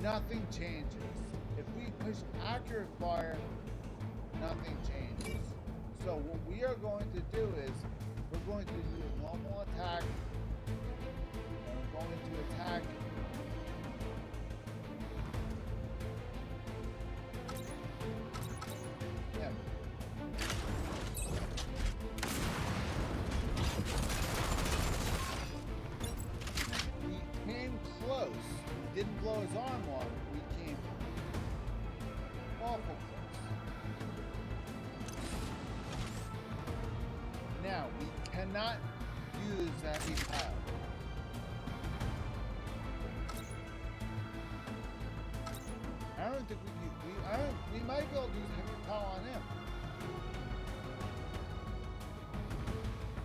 A: nothing changes. If we push accurate fire, nothing changes. So what we are going to do is we're going to do a normal attack, and we're going to attack didn't blow his arm off, we came awful close. Now, we cannot use that heavy pile. I don't think we might be able to use heavy pile on him.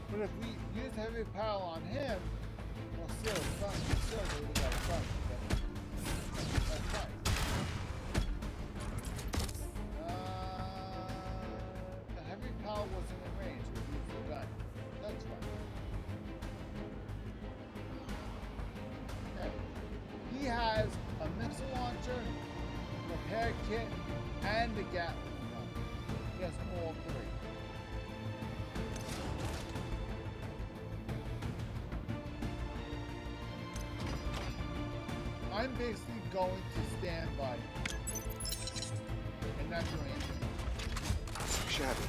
A: But if we use heavy pile on him, well, still, it's not still really got a front. That's fine. The heavy pile wasn't in range. We used the gun. That's fine. Okay. He has a missile launcher, repair kit, and a Gatling gun. He has all three. I'm basically going to stand by and not do anything.
B: Shabby.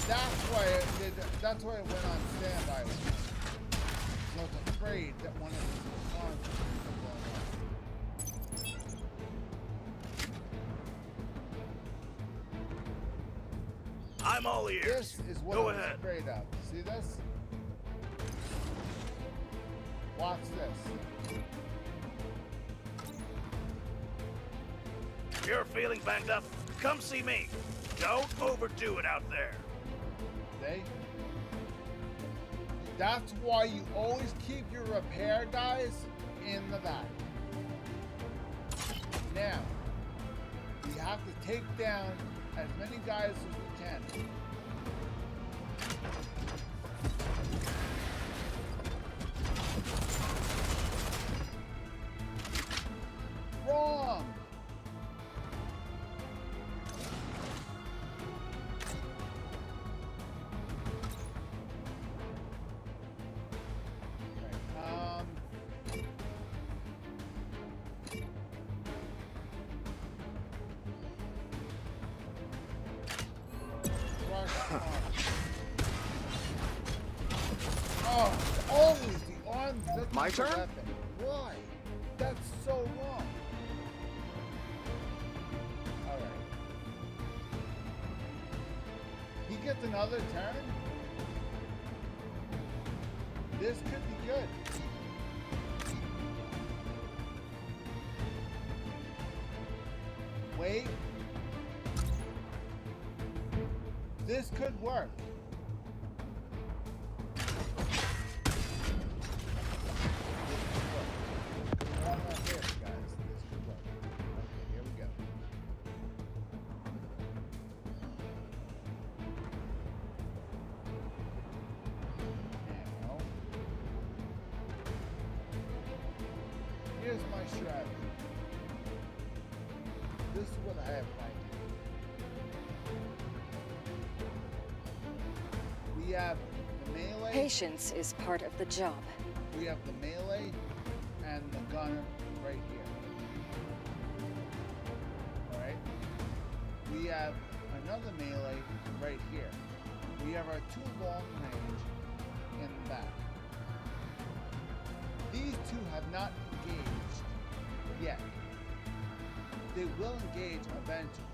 A: That's why I went on standby with him. I was afraid that one of his arms was blown off.
D: I'm all ears.
A: This is what
D: Go
A: I was
D: ahead.
A: afraid of. See this? Watch this.
D: If you're feeling banged up, come see me. Don't overdo it out there.
A: See? That's why you always keep your repair guys in the back. Now, we have to take down as many guys as we can. Wrong! Oh, always the arms. That's
B: My
A: the
B: turn?
A: weapon. Why? That's so wrong. All right. He gets another turn. This could be good. Wait. This could work. Here's my strategy. This is what I have planned. We have the melee.
C: Patience is part of the job.
A: We have the melee and the gunner right here. Alright? We have another melee right here. We have our two long range in the back. These two have not engaged yet. They will engage eventually.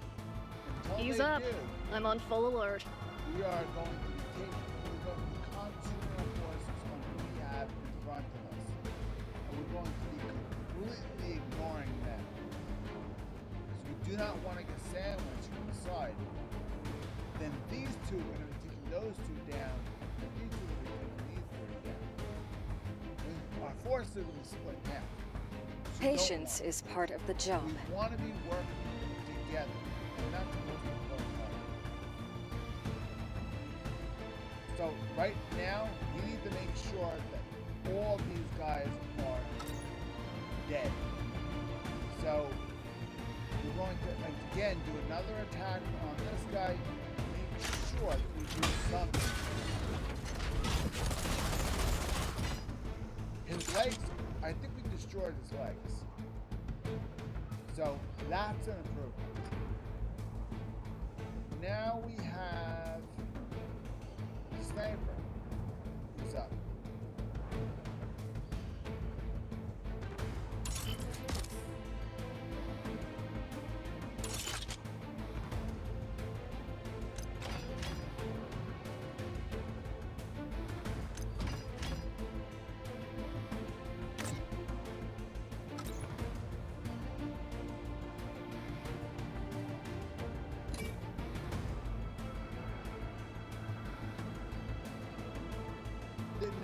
A: Until
F: Ease
A: they
F: up.
A: do,
F: I'm on full alert.
A: we are going to be concentrating our forces on who we have in front of us. And we're going to be completely ignoring them. Because we do not want to get sandwiched from the side. Then these two are going to be taking those two down, and these two are going to be taking these three down. Our forces will be split now.
C: Patience is part of the job.
A: We want to be working together, and that's the most important part. So right now, we need to make sure that all these guys are dead. So we're going to again do another attack on this guy. Make sure that we do something. His legs, I think we destroyed his legs. So that's an improvement. Now we have the sniper. Who's up?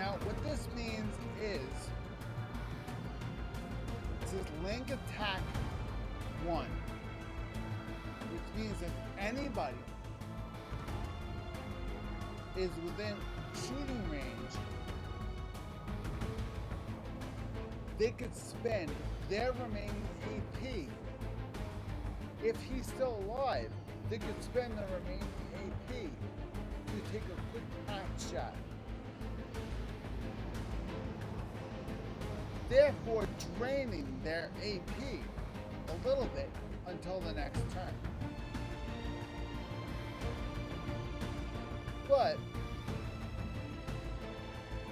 A: Now, what this means is, it says link attack 1, which means if anybody is within shooting range, they could spend their remaining AP. If he's still alive, they could spend the remaining AP to take a quick pack shot. Therefore draining their AP a little bit until the next turn. But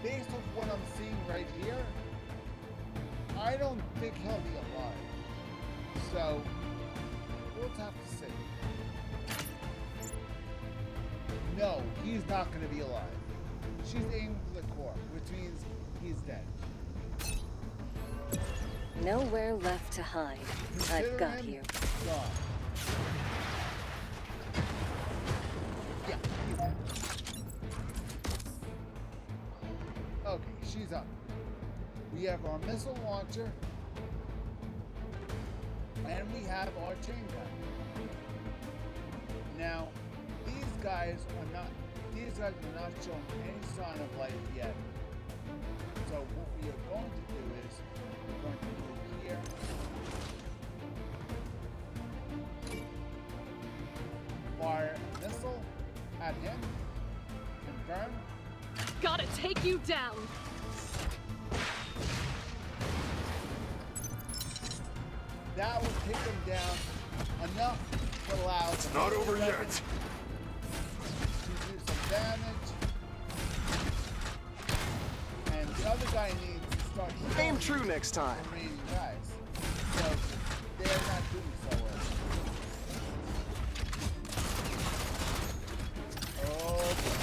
A: based on what I'm seeing right here, I don't think he'll be alive. So we'll just have to see. No, he's not going to be alive. She's aiming for the core, which means he's dead.
C: Nowhere left to hide. I've got
A: Consider him
C: you.
A: gone. Yeah, he's dead. Okay, she's up. We have our missile launcher, and we have our chain gun. Now, these guys are not showing any sign of life yet. So what we are going to do is we're going to move here. Fire a missile at him. Confirm.
F: Gotta take you down.
A: That will take him down enough to allow
G: It's not over yet.
A: To do some damage. And the other guy needs to start
B: Aim
A: killing
B: true next time.
A: the remaining guys. So they're not doing so well. Oh boy.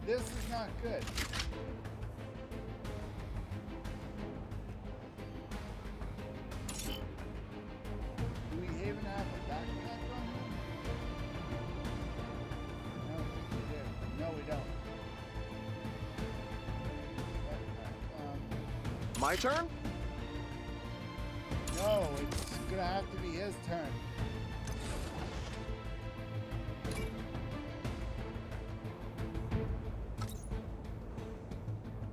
A: This is not good. Do we even have a backpack on him? I don't think we do. No, we don't.
B: My turn?
A: No, it's gonna have to be his turn.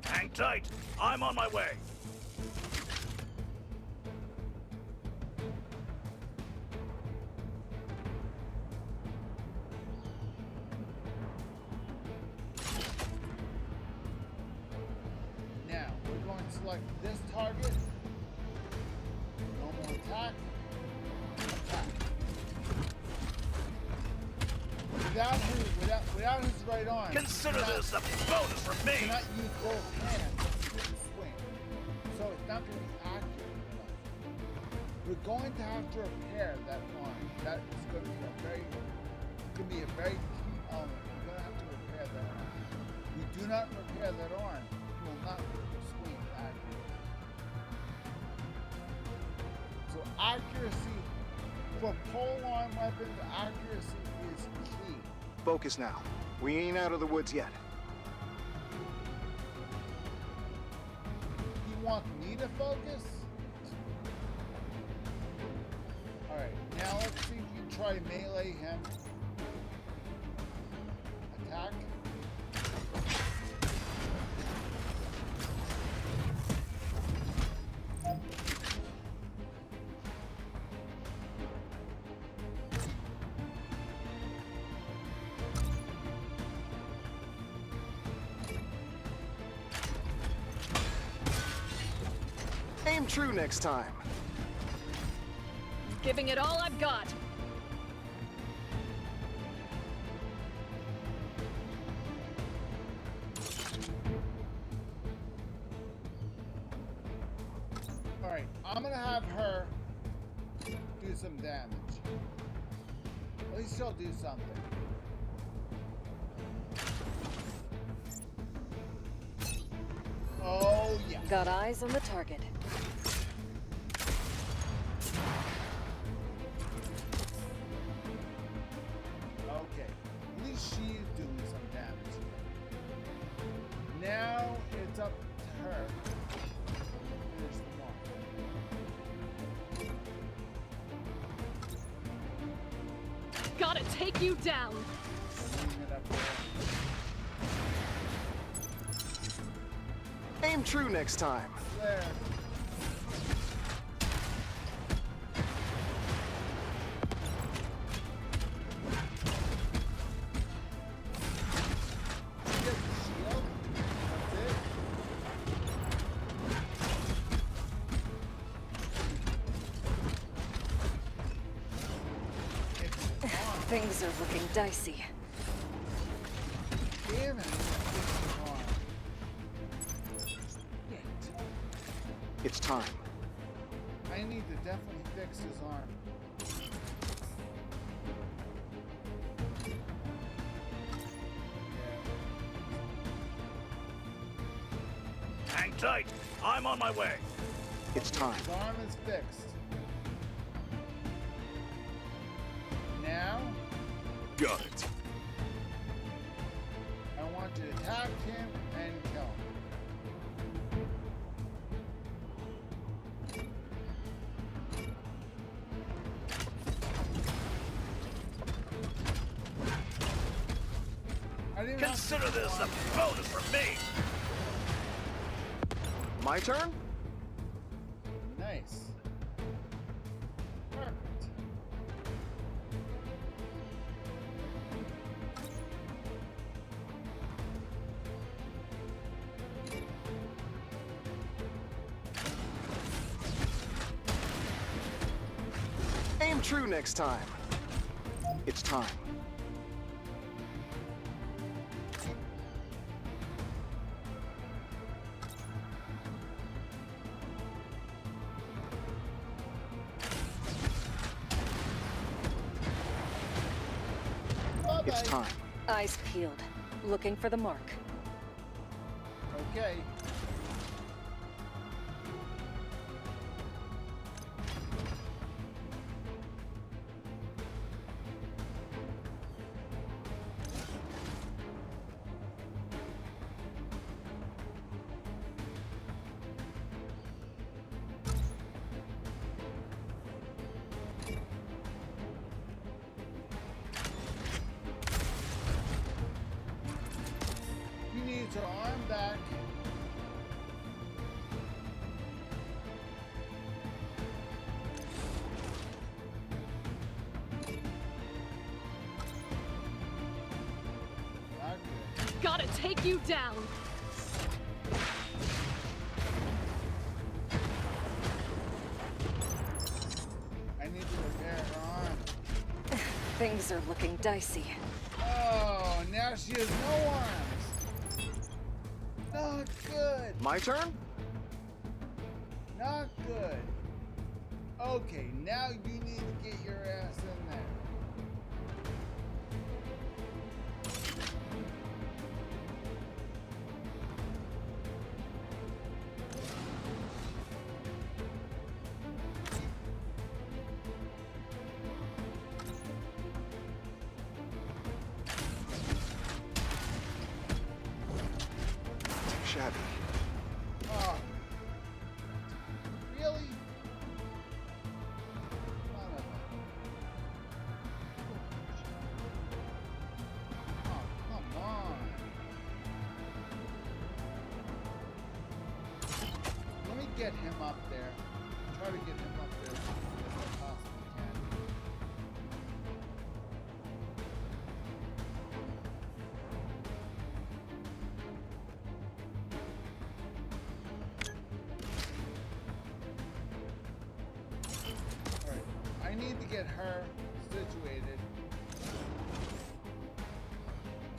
D: Hang tight. I'm on my way.
A: Now, we're going to select this target. Normal attack. Attack. Without his right arm.
D: Consider
A: cannot-
D: this a bonus for me.
A: Cannot use both hands to swing. So it's not going to be accurate enough. We're going to have to repair that arm. That is going to be a very key element. We're going to have to repair that arm. If we do not repair that arm, we will not swing accurately. So accuracy for polearm weapons, accuracy is key.
B: Focus now. We ain't out of the woods yet.
A: You want me to focus? Alright, now let's see if we can try melee him. Attack.
B: Aim true next time.
F: Giving it all I've got.
A: Alright, I'm gonna have her do some damage. At least she'll do something. Oh, yeah.
C: Got eyes on the target.
A: Okay. At least she is doing some damage.
F: take you down.
A: Leaving it up there.
B: Aim true next time.
A: There. Get the shield. That's it. It's on.
C: Things are looking dicey.
A: Damn it. It's on. Shit.
B: It's time.
A: I need to definitely fix his arm.
D: Hang tight. I'm on my way.
B: It's time.
A: His arm is fixed. Now,
G: Got it.
A: I want you to attack him and kill him. I didn't have to
D: Consider this a
A: watch.
D: bonus from me.
B: My turn?
A: Nice. Perfect.
B: Aim true next time. It's time.
A: Bye-bye.
B: It's time.
C: Eyes peeled. Looking for the mark.
A: Okay. You need your arm back. Not good.
F: Gotta take you down.
A: I need to repair her arm.
C: Things are looking dicey.
A: Oh, now she has no arms. Not good.
B: My turn?
A: Not good. Okay, now you need to get your ass in there.
B: Too shabby.
A: Oh. Really? Son of a- Oh, come on. Let me get him up there. Try to get him up there as quickly as I possibly can. Alright, I need to get her situated.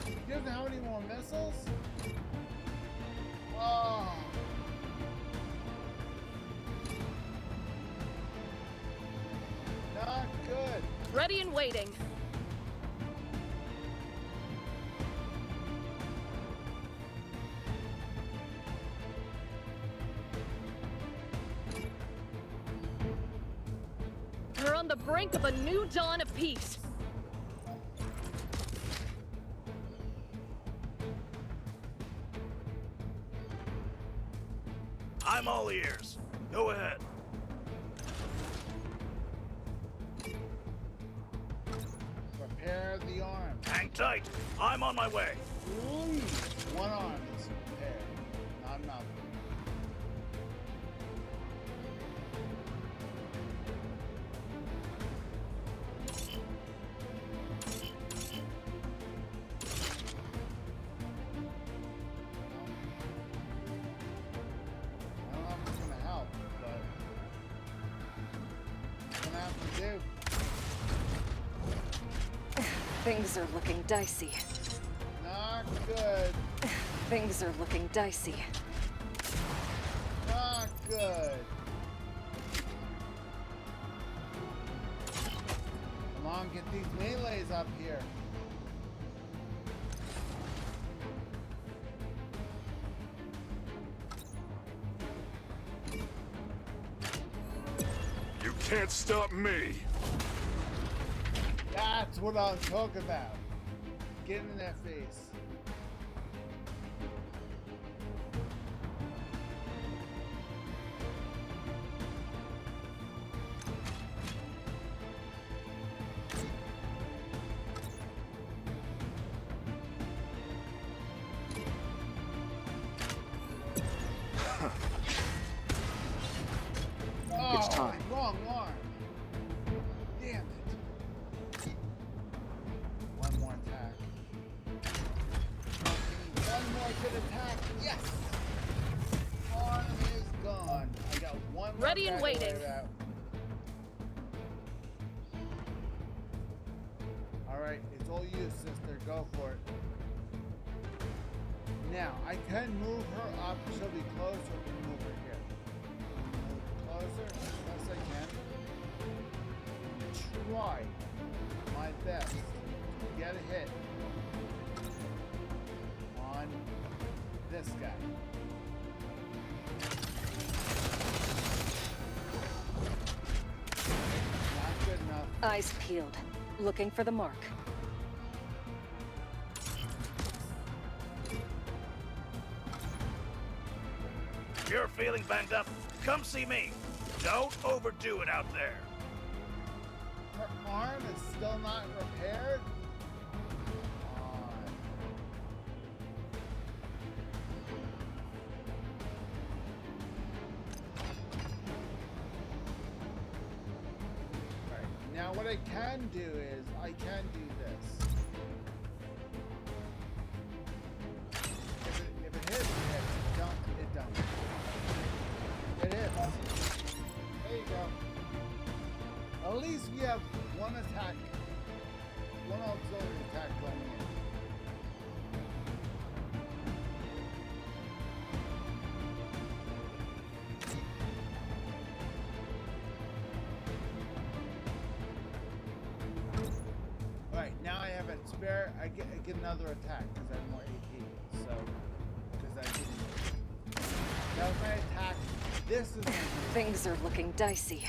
A: He doesn't have any more missiles? Oh. Not good.
F: Ready and waiting. We're on the brink of a new dawn of peace.
D: I'm all ears. Go ahead.
A: Repair
D: tight. I'm on my way.
A: Please. One arm is repaired. Not enough. I don't know if it's gonna help, but it's gonna have to do.
C: Things are looking dicey.
A: Not good.
C: Things are looking dicey.
A: Not good. Come on, get these melees up here.
G: You can't stop me.
A: That's what I'm talking about. Get in their face.
B: It's time.
A: Wrong arm. Damn it. One more attack. One more good attack. Yes! Arm is gone. I got one more
F: Ready and
A: guy to
F: waiting.
A: wear out. Alright, it's all you, sister. Go for it. Now, I can move her up. She'll be closer to move her here. Move closer as best I can. Try my best to get a hit on this guy. Not good enough.
C: Eyes peeled. Looking for the mark.
D: If you're feeling banged up, come see me. Don't overdo it out there.
A: Her arm is still not repaired? Come on. Right. Now what I can do is I can do this. If it hits, it hits. If it don't, it don't. It hits. There you go. At least we have one attack, one auxiliary attack going in. Alright, now I have a spare, I get another attack because I have more AP, so, because I didn't. That was my attack. This is my
C: Things are looking dicey.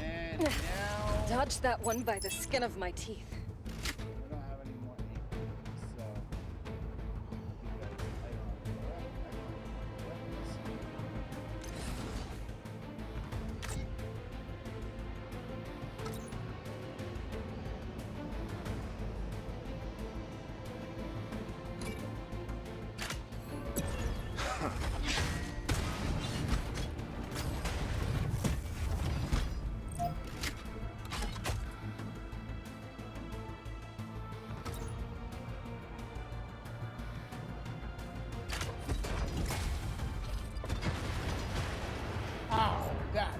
A: and now
C: Dodged that one by the skin of my teeth.
A: we don't have any more AP, so because I don't have weapons. Ow, that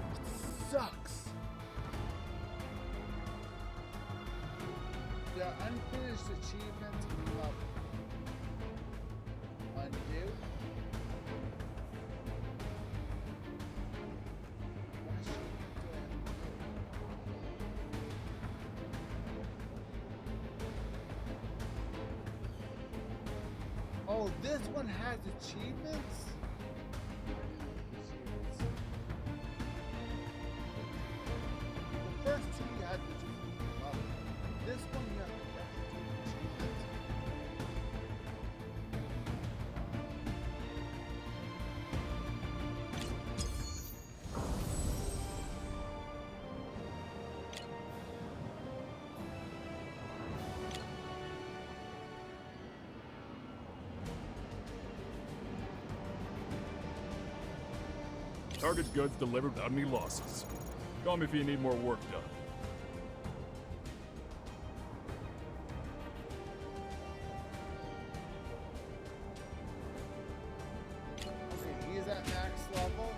A: sucks. The unfinished achievements level. Undo. What achievement do I have to do? Oh, this one has achievements? The first two you had to do level. This one you have to actually do achievements.
G: Target goods delivered without any losses. Call me if you need more work done.
A: Okay, he's at max level.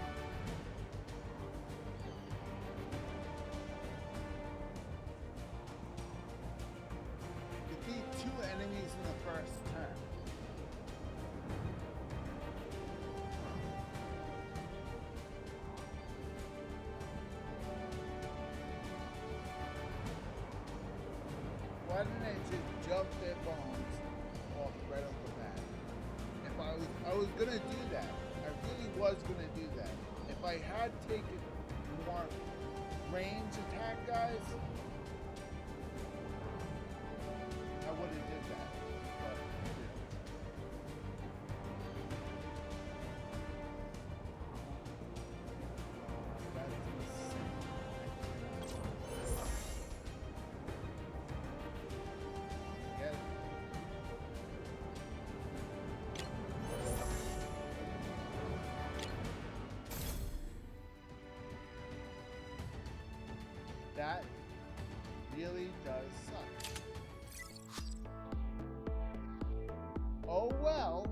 A: Defeat 2 enemies in the first turn. Why didn't I just jump their bones off right off the bat? If I was gonna do that. I really was gonna do that. If I had taken more range attack guys, I would have did that. But I didn't. That's insane. Get it? That really does suck. Oh well.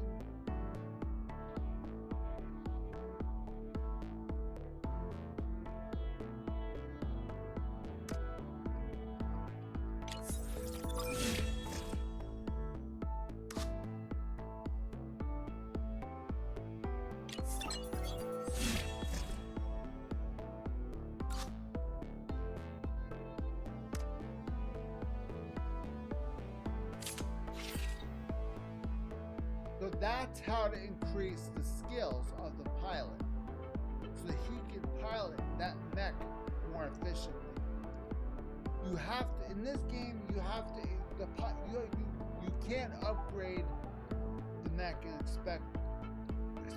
A: So that's how to increase the skills of the pilot, so that he can pilot that mech more efficiently. You have to, in this game, you have to, you can't upgrade the mech and expect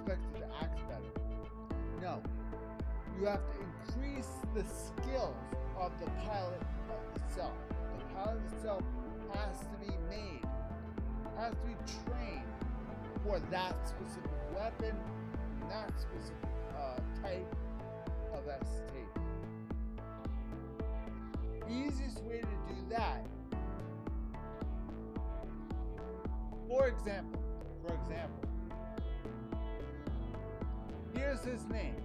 A: it to act better. No, you have to increase the skills of the pilot itself. The pilot itself has to be made, has to be trained for that specific weapon, that specific type of ST. Easiest way to do that, for example, here's his name.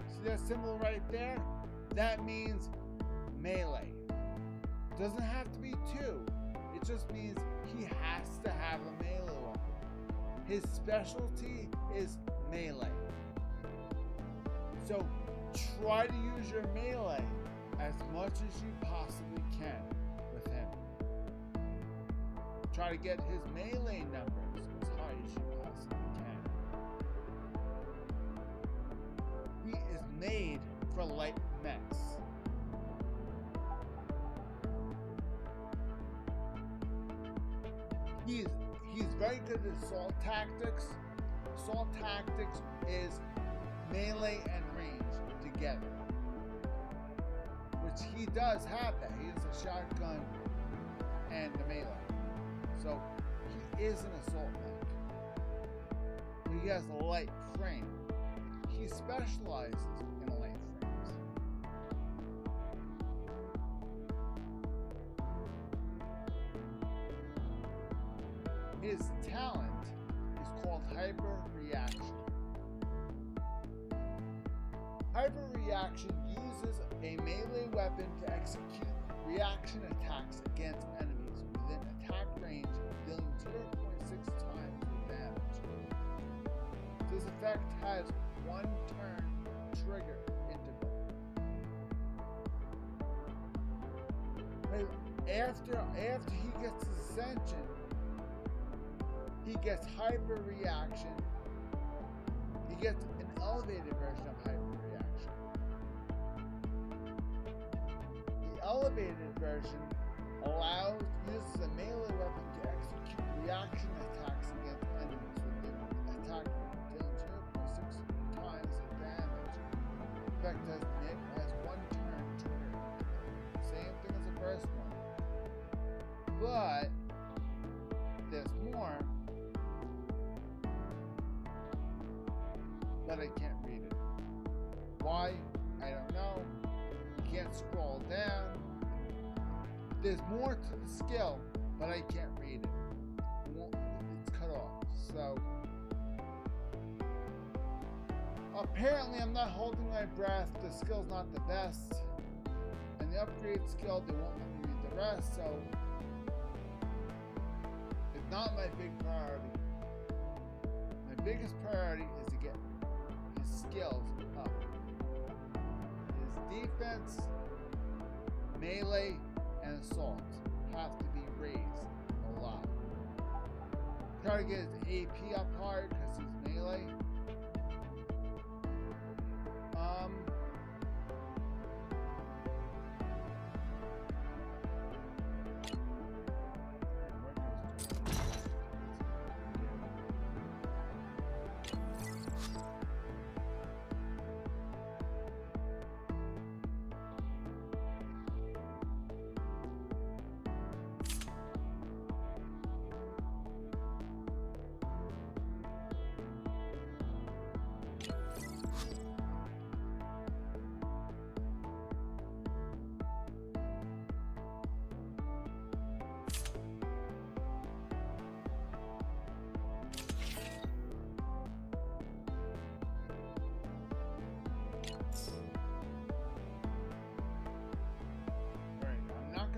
A: See that symbol right there? That means melee. Doesn't have to be 2. It just means he has to have a melee weapon. His specialty is melee. So try to use your melee as much as you possibly can with him. Try to get his melee numbers as high as you possibly can. He is made for light mechs. He's very good at assault tactics. Assault tactics is melee and range together, which he does have that. He has a shotgun and the melee, so he is an assault mech. He has a light frame. He specializes in light frames. His talent is called hyper reaction. Hyper reaction uses a melee weapon to execute reaction attacks against enemies within attack range, dealing 0.6 times the damage. This effect has 1 turn trigger interval. After he gets ascension, he gets hyper reaction. He gets an elevated version of hyper reaction. The elevated version uses a melee weapon to execute reaction attacks against enemies within attack range, dealing 0.6 times the damage. The effect has 1 turn trigger. Same thing as the first one. But there's more. But I can't read it. Why? I don't know. You can't scroll down. There's more to the skill, but I can't read it. It's cut off. So apparently I'm not holding my breath. The skill's not the best. And the upgrade skill, they won't let me read the rest, so it's not my big priority. My biggest priority is to get his skills up. His defense, melee, and assault have to be raised a lot. Try to get his AP up hard because he's melee.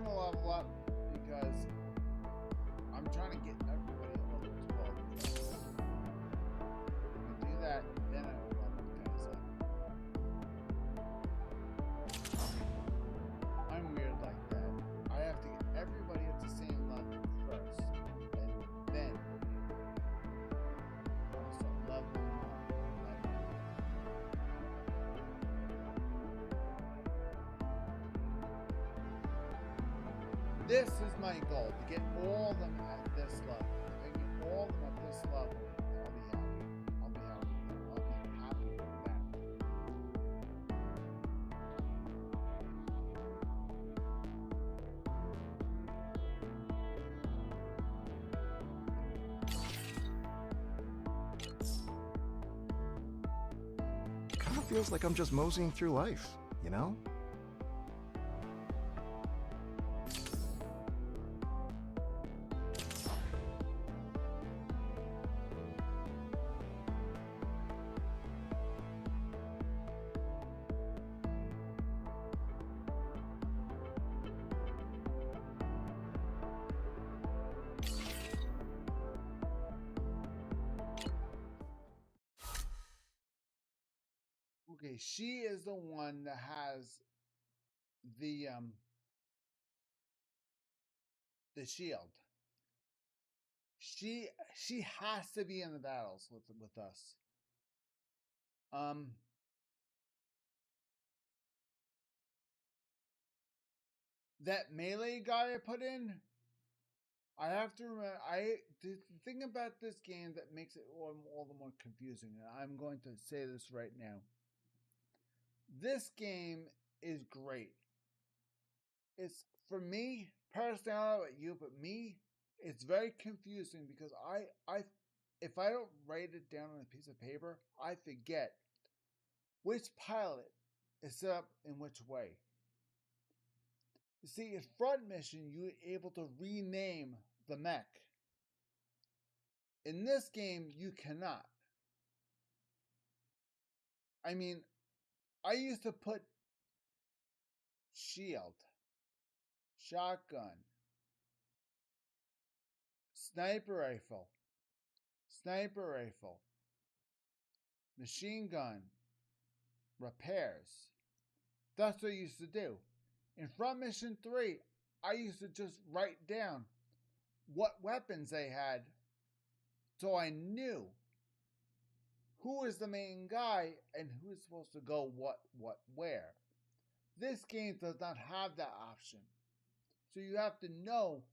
A: Level up because I'm trying to get everybody at level 12. If we do that, then I will level you guys up. I'm weird like that. I have to get everybody at the same level first, and then I'll start leveling up. This is my goal, to get all of them at this level. If I get all of them at this level, I'll be happy. I'll be happy with that. I'll be happy with
B: It kind of feels like I'm just moseying through life, you know?
A: Okay, she is the one that has the shield. She has to be in the battles with us. That melee guy I put in, I have to remember. The thing about this game that makes it all the more confusing, and I'm going to say this right now. This game is great. It's, for me personally, I don't know about you, but me, it's very confusing because if I don't write it down on a piece of paper, I forget which pilot is set up in which way. You see, in front mission, you're able to rename the mech. In this game, you cannot. I mean, I used to put shield, shotgun, sniper rifle, machine gun, repairs. That's what I used to do. In Front Mission 3, I used to just write down what weapons they had so I knew who is the main guy and who is supposed to go what, where. This game does not have that option. So you have to know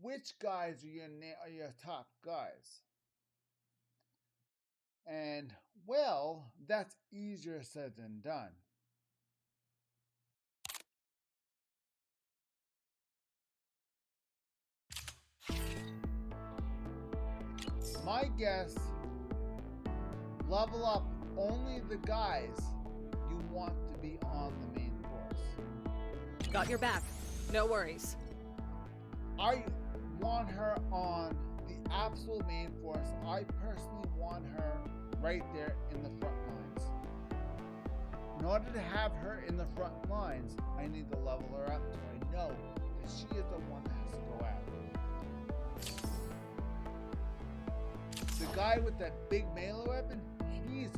A: which guys are your top guys. And, well, that's easier said than done. My guess, level up only the guys you want to be on the main course.
F: Got your back. No worries.
A: I want her on the absolute main force. I personally want her right there in the front lines. In order to have her in the front lines, I need to level her up so I know that she is the one that has to go out. The guy with that big melee weapon, he's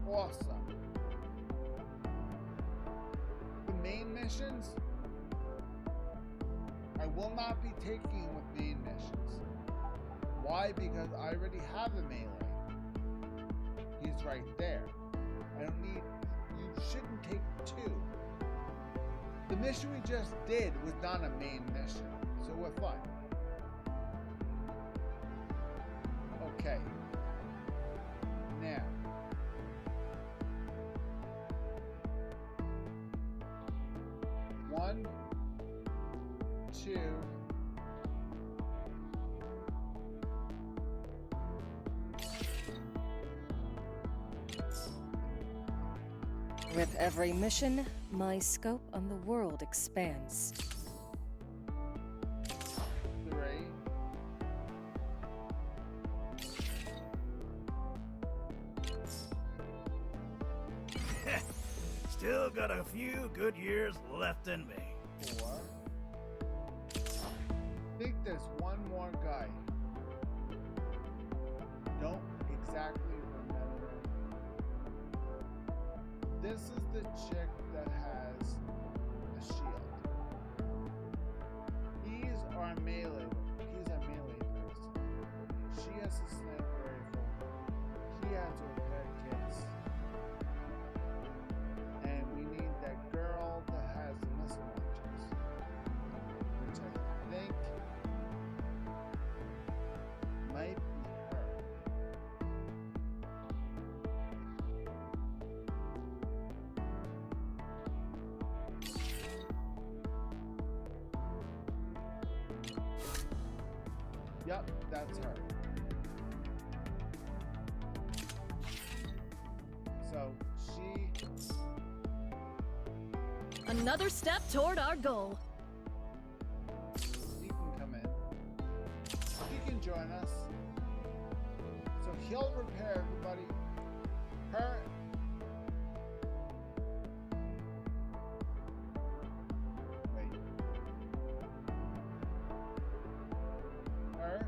A: awesome. The main missions, I will not be taking with main missions. Why? Because I already have a melee. He's right there. I don't need, you shouldn't take two. The mission we just did was not a main mission, so we're fine. Okay. Now. One, two,
C: With every mission, my scope on the world expands.
A: three,
D: Still got a few good years left in me.
A: four. I think there's one more guy. Don't exactly remember. This is the chick that has the shield. He's our melee. He's a melee person. She has a sniper rifle. He has repair kits. And we need that girl that has the missile launchers. Which I think might be her. Yep, that's her. So she
F: Another step toward our goal.
A: he can come in. He can join us. So he'll repair everybody. Her. Wait. Her.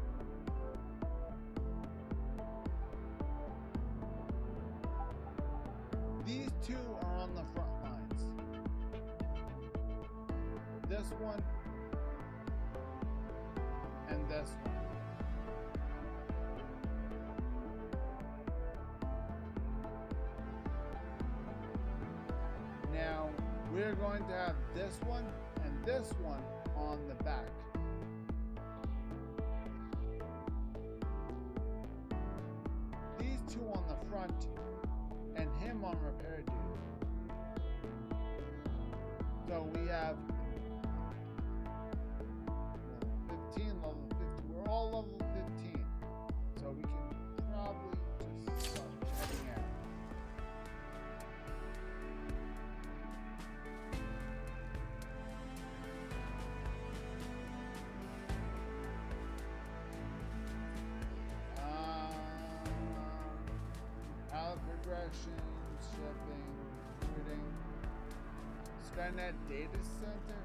A: These two are on the front lines. This one and this one. Now we're going to have this one and this one on the back. These two on the front and him on repair duty. So we have 15, level 50. We're all level 15. So we can probably just start heading out. Pallet progression, shipping, recruiting. Skynet Data Center.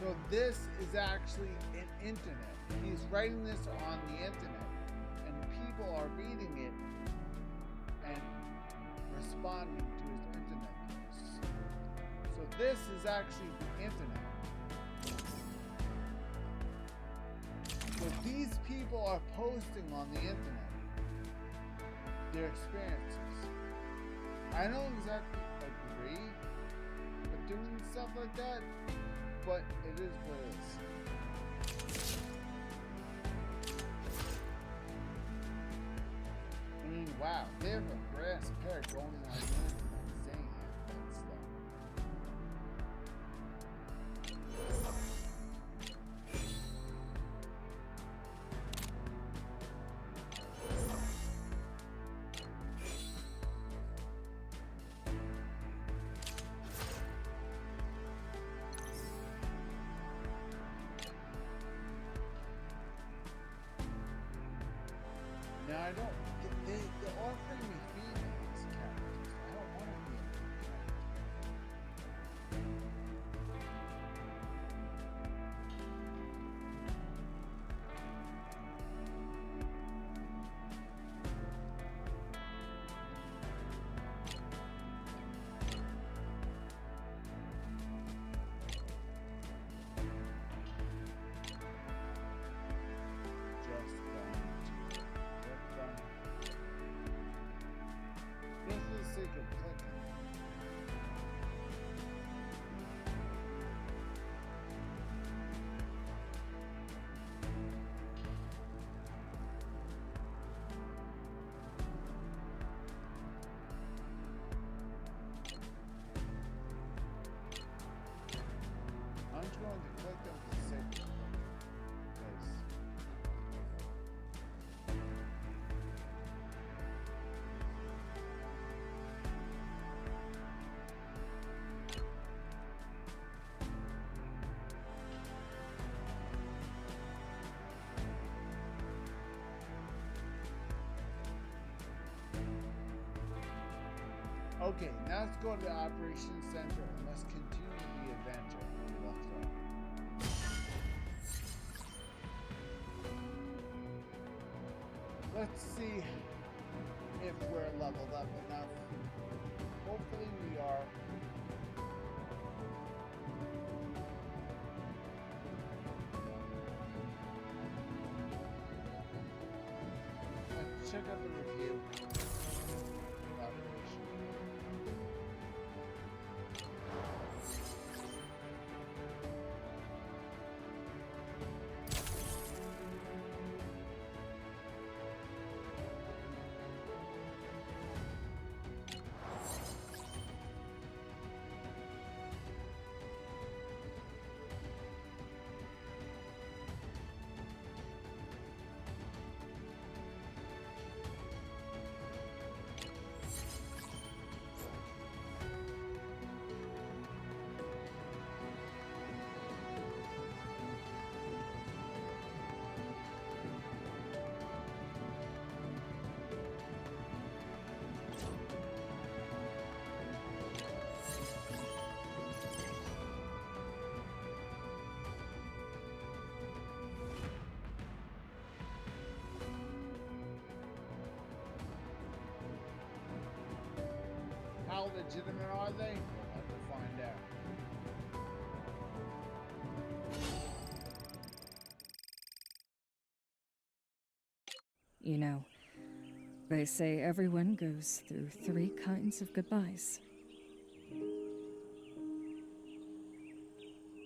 A: So this is actually an internet. He's writing this on the internet, and people are reading it and responding to his internet posts. So this is actually the internet. So these people are posting on the internet their experiences. I don't exactly agree with doing stuff like that, but it is what it is. I mean, wow, they have a brass pair going on the internet saying that stuff. Now I don't. They're offering me females characters. I don't want to be a female character. Just going to click them. Just for the sake of clicking. I'm just going to click them for the sake of clicking. Because okay, now let's go to the operations center and let's continue the adventure we left off. Let's see if we're leveled up enough. Hopefully we are. Let's check out the review. Operation. How legitimate are they? We'll have to find out.
C: You know, they say everyone goes through 3 kinds of goodbyes.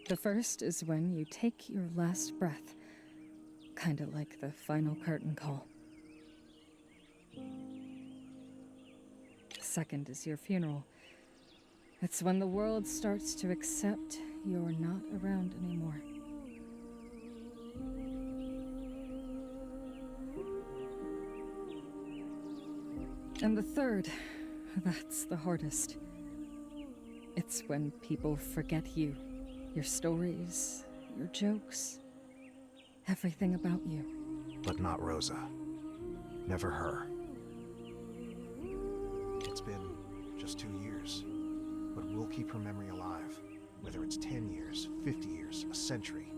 C: The first is when you take your last breath, kinda like the final curtain call. The second is your funeral. It's when the world starts to accept you're not around anymore. And the third, that's the hardest. It's when people forget you, your stories, your jokes, everything about you.
B: But not Rosa. Never her. It's been just 2 years, but we'll keep her memory alive. Whether it's 10 years, 50 years, a century.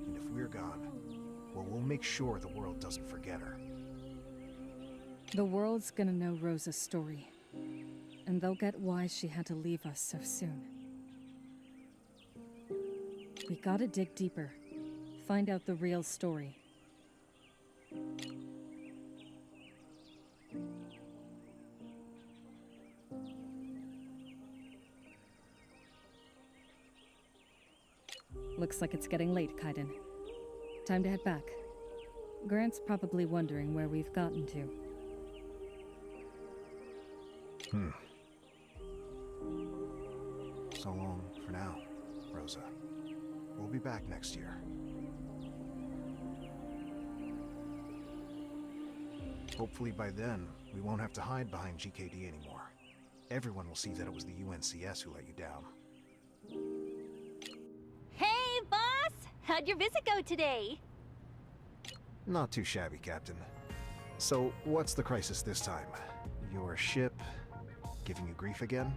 B: And if we're gone, well, we'll make sure the world doesn't forget her.
C: The world's gonna know Rosa's story. And they'll get why she had to leave us so soon. We gotta dig deeper. Find out the real story. Looks like it's getting late, Kaiden. Time to head back. Grant's probably wondering where we've gotten to.
B: So long for now, Rosa. We'll be back next year. Hopefully by then, we won't have to hide behind GKD anymore. Everyone will see that it was the UNCS who let you down.
E: Hey, boss! How'd your visit go today?
B: Not too shabby, Captain. So, what's the crisis this time? Your ship giving you grief again?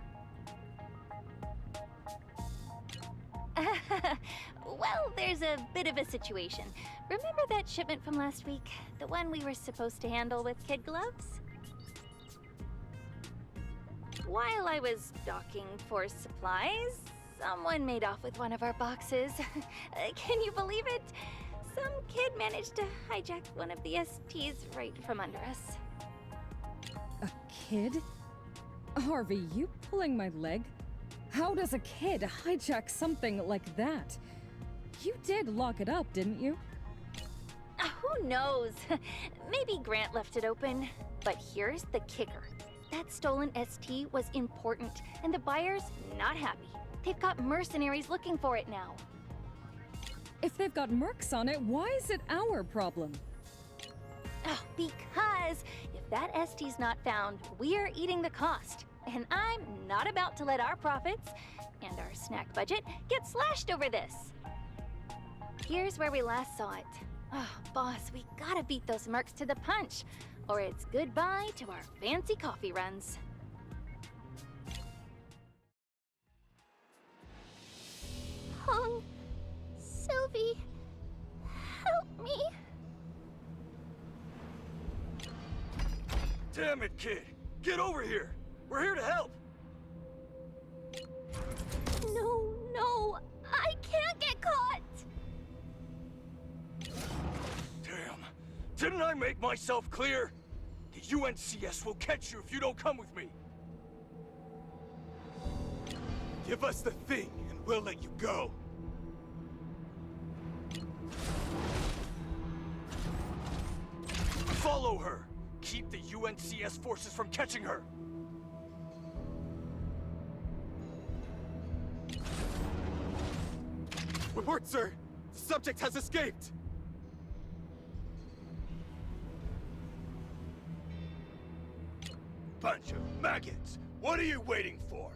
E: Well, there's a bit of a situation. Remember that shipment from last week? The one we were supposed to handle with kid gloves? While I was docking for supplies, someone made off with one of our boxes. Can you believe it? Some kid managed to hijack one of the STs right from under us.
C: A kid? Harvey, you pulling my leg? How does a kid hijack something like that? You did lock it up, didn't you?
E: Who knows? Maybe Grant left it open. But here's the kicker. That stolen ST was important, and the buyer's not happy. They've got mercenaries looking for it now.
C: If they've got mercs on it, why is it our problem?
E: Oh, because if that ST's not found, we're eating the cost. And I'm not about to let our profits and our snack budget get slashed over this. Here's where we last saw it. Oh, boss, we gotta beat those mercs to the punch, or it's goodbye to our fancy coffee runs. Hong, Sylvie, help me.
D: Damn it, kid! Get over here! We're here to help!
E: No, I can't get caught.
D: Damn! Didn't I make myself clear? The UNCS will catch you if you don't come with me! Give us the thing, and we'll let you go. Follow her! Keep the UNCS forces from catching her!
H: Report, sir! The subject has escaped!
D: Bunch of maggots! What are you waiting for?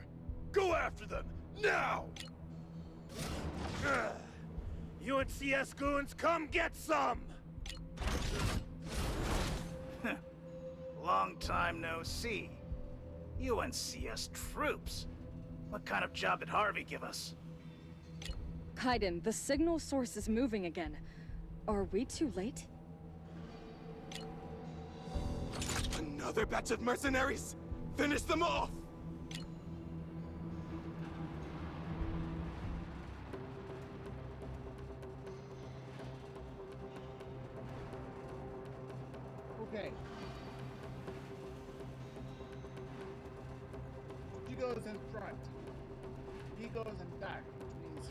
D: Go after them, now! UNCS goons, come get some! Long time no see. UNCS troops. What kind of job did Harvey give us?
C: Kaiden, the signal source is moving again. Are we too late?
H: Another batch of mercenaries? Finish them off!
A: Okay. He goes in front. He goes in back, which means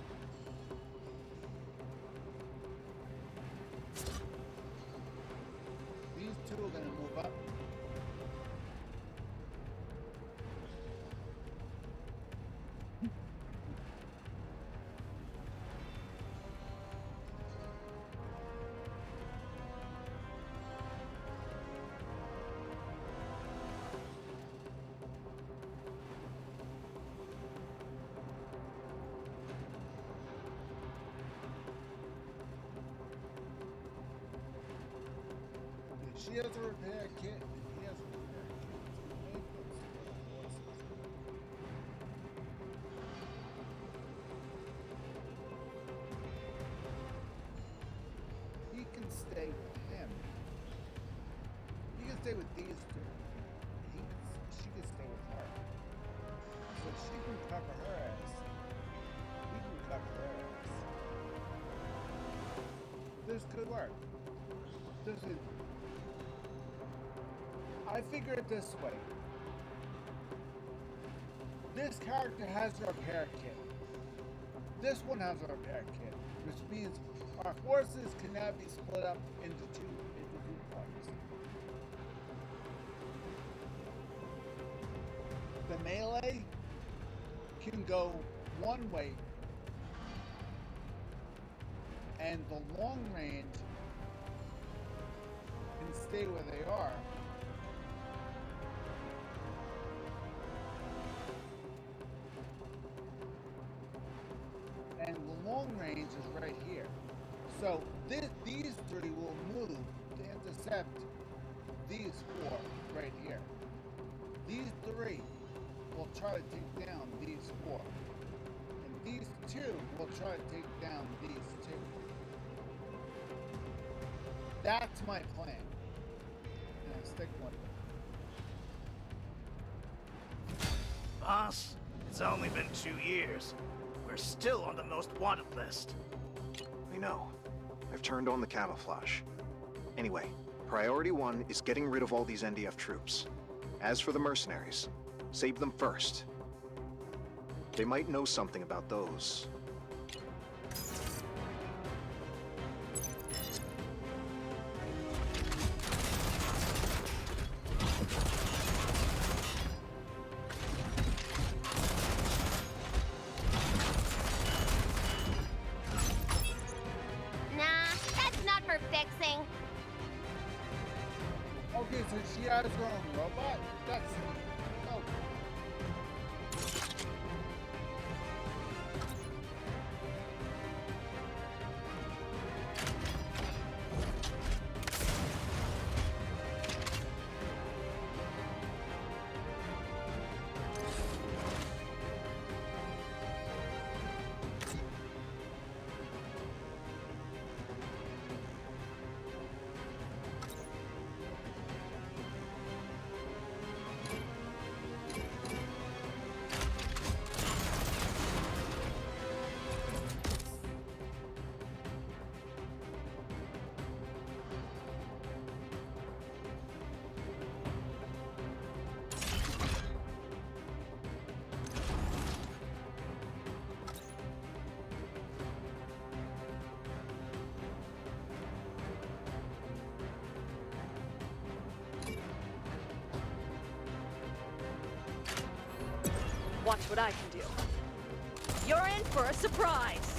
A: these two are gonna move up. She has a repair kit, and he has a repair kit. So they put some forces. stay with these two. She can stay with her. So she can cover her ass. We can cover her ass. This could work. This is. I figure it this way. This character has a repair kit. This one has a repair kit, which means our forces can now be split up into two parts. The melee can go one way, and the long range can stay where they are. And the long range is right here. So these three will move to intercept these four right here. These three will try to take down these four. And these two will try to take down these two. That's my plan. And I stick with it.
I: Boss, it's only been 2 years. We're still on the most wanted list.
B: I know. I've turned on the camouflage. Anyway, priority 1 is getting rid of all these NDF troops. As for the mercenaries, save them first. They might know something about those.
A: Okay, so she has her own robot? That's... Oh.
F: Watch what I can do. You're in for a surprise!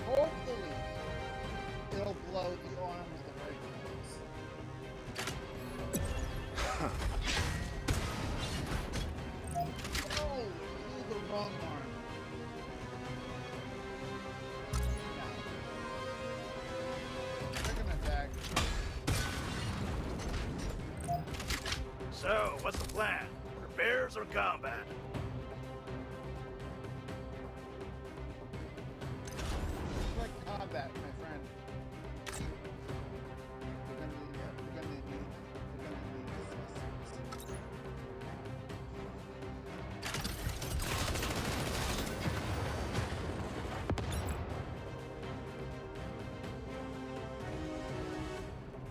A: Hopefully, it'll blow the arm of the breakers. Oh, it blew the wrong arm. No. They're gonna attack.
I: So, what's the plan? Repairs or combat?
A: Like combat, my friend. We're gonna need assistance.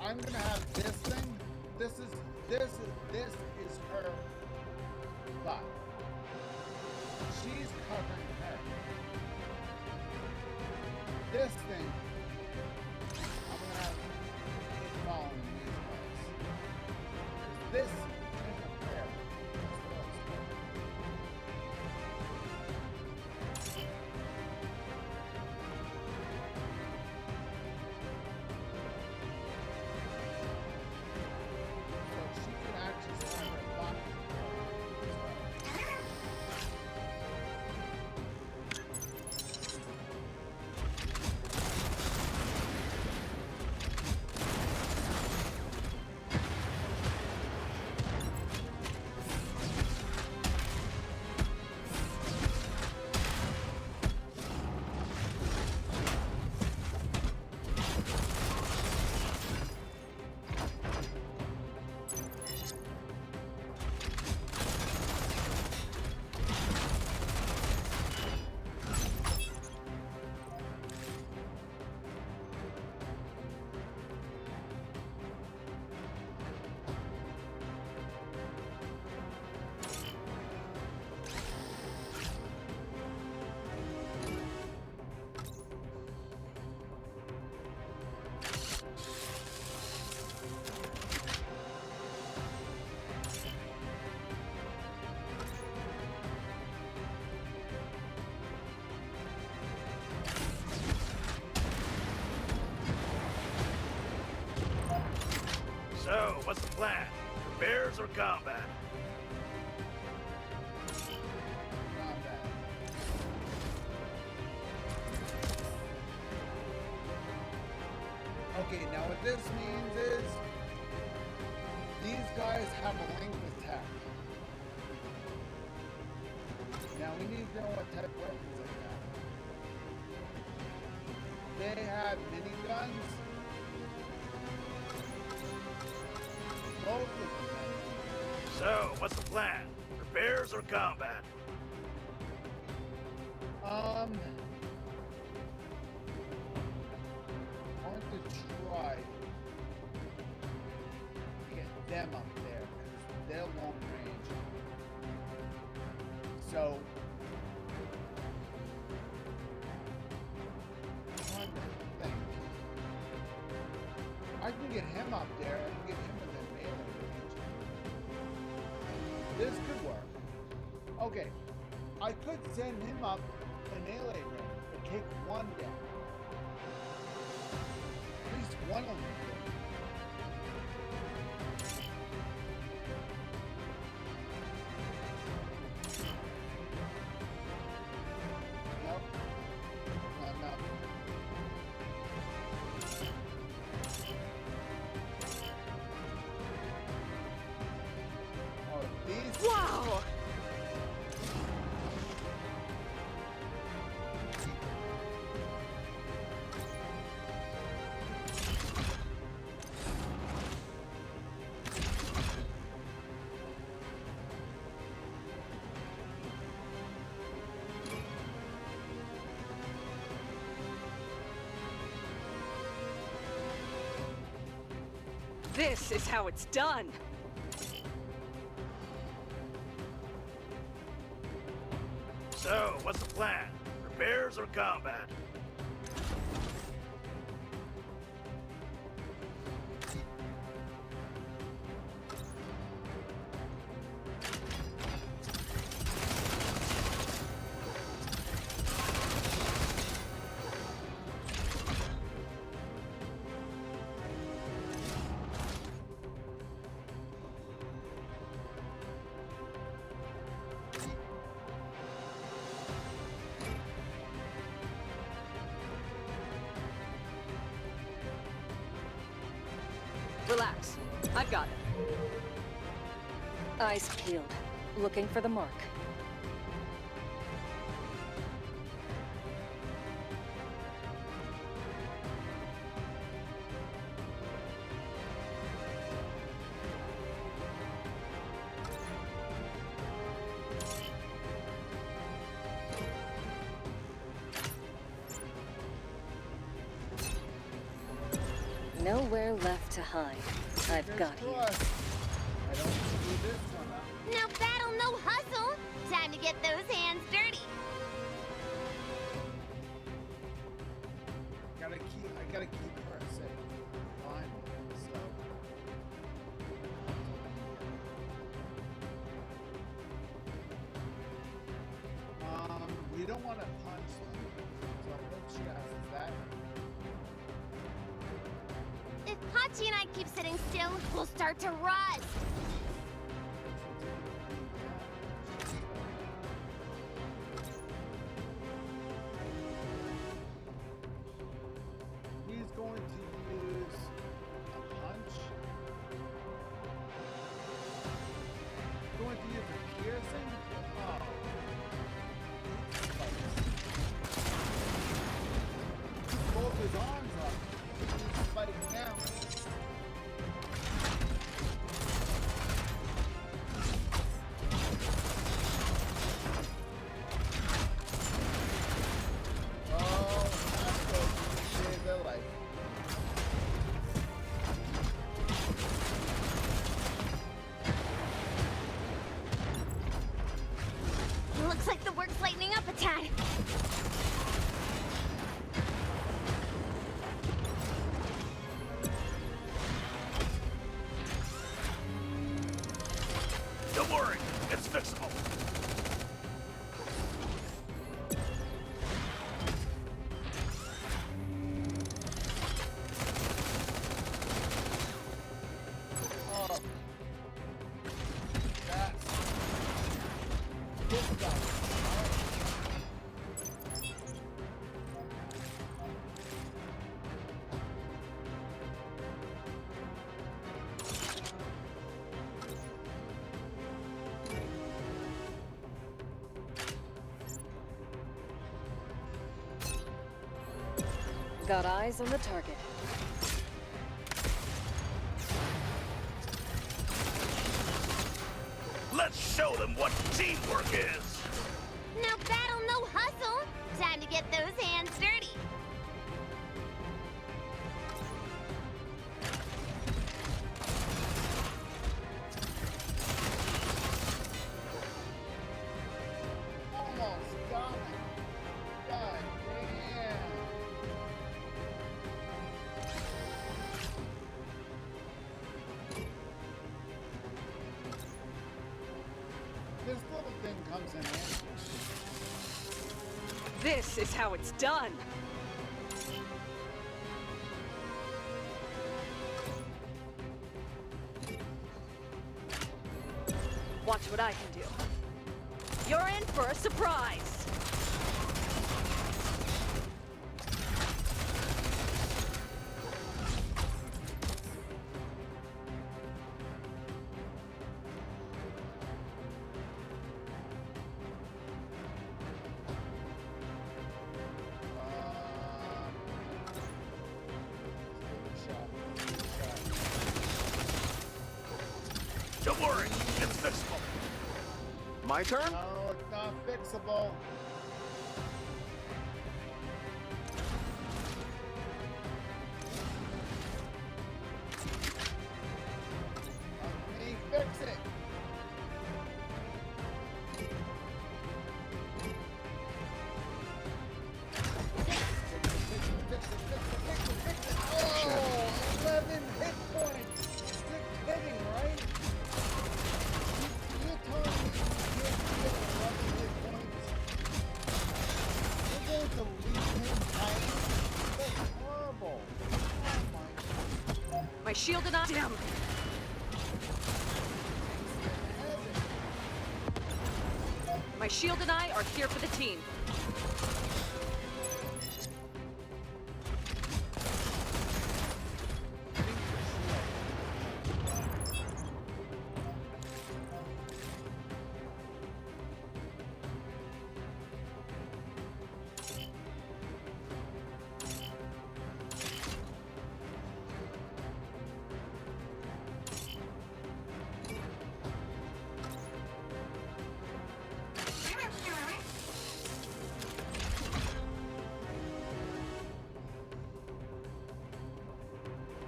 A: I'm gonna have this thing. This is her bot. She's covering her. This thing, I'm gonna have it following these guys. This can repair. That's what I was doing.
I: plan? Repairs or combat?
A: Combat. Okay, now what this means is these guys have a length attack. Now we need to know what type of weapons they have. They have miniguns. Both of them.
I: So, what's the plan? Repairs or combat?
A: I want to try to get them up there because they're long range. So I'm trying to think. I can get him up there. I can get him within melee range. This could work. Okay, I could send him up in melee range and take one down. At least one of them. Nope. Not enough. Oh, these.
F: Wow! This is how it's done.
I: So, what's the plan? Repairs or combat?
F: Relax. I've got it.
C: Eyes peeled, looking for the mark. Nowhere left to hide. I've got you.
A: I don't do this one up.
J: No battle, no hustle. Time to get those hands dirty.
A: I gotta keep her safe. Fine. So. We don't want to punch them. So what she asks is that.
J: If Hachi and I keep sitting still, we'll start to rust.
A: He's going to use a punch. Going to use a piercing. Oh. Both his arms up. He's fighting now. Oh, that's good. Save their life.
J: Looks like the work's lightening up a tad.
F: Got eyes on the target.
I: Let's show them what teamwork is!
J: No battle, no hustle. Time to get those hands dirty.
A: Almost got it. God damn. This little thing comes in handy.
F: This is how it's done. Watch what I can do. You're in for a surprise.
I: Don't worry, it's fixable.
B: My turn?
A: No, it's not fixable. Let me fix it. Oh, 11 hit points. You're kidding, right? You're telling me you can't get 11 hit points? You're going to leave him hanging? That's horrible. Oh my
F: My shield and I. Damn.
A: heavens.
F: My shield and I are here for the team.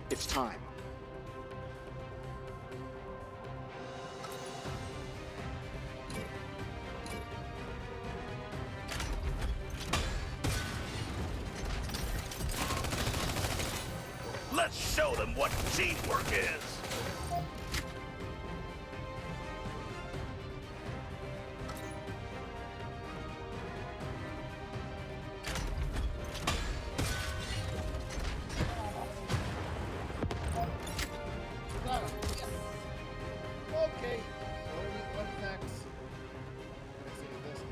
B: It's time.
I: Let's show them what teamwork is!
A: Got him. Yes. Okay. What's next? Let's see this guy.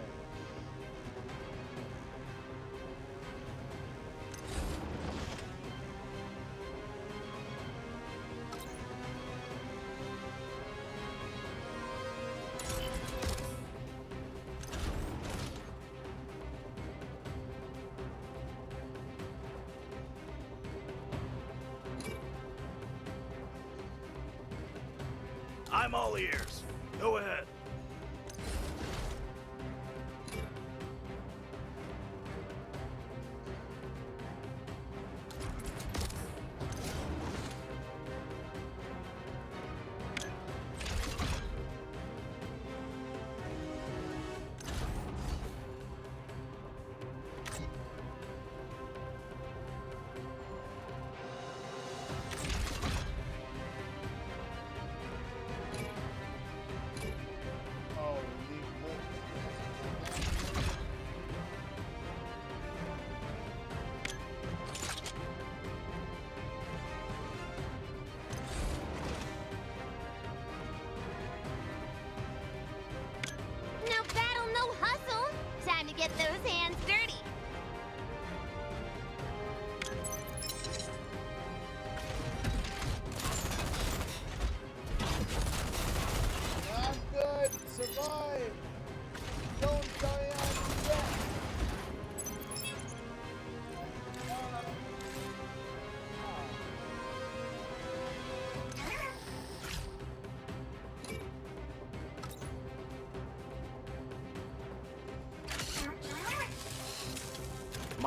I: I'm all ears. Go ahead.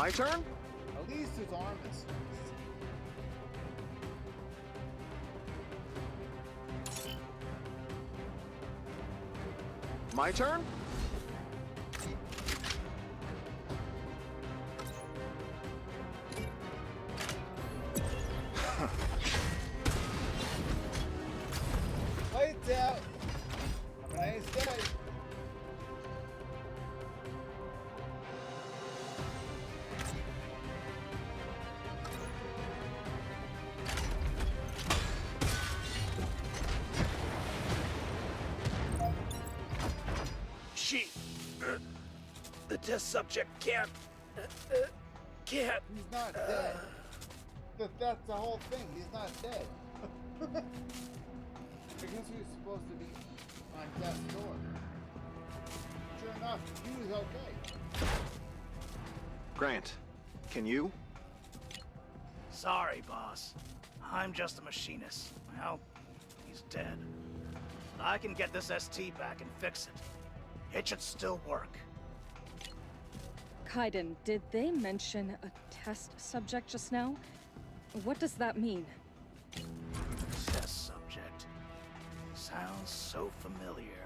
B: My turn?
A: At least his arm is fixed.
B: My turn?
A: Lights out. Have a nice day.
I: The test subject can't. Can't.
A: He's not dead. That's the whole thing. He's not dead. I guess he was supposed to be on death's door. Sure enough, he was okay.
B: Grant, can you?
I: Sorry, boss. I'm just a machinist. Well, he's dead. But I can get this ST back and fix it. It should still work.
C: Kaiden, did they mention a test subject just now? What does that mean?
I: Test subject. Sounds so familiar.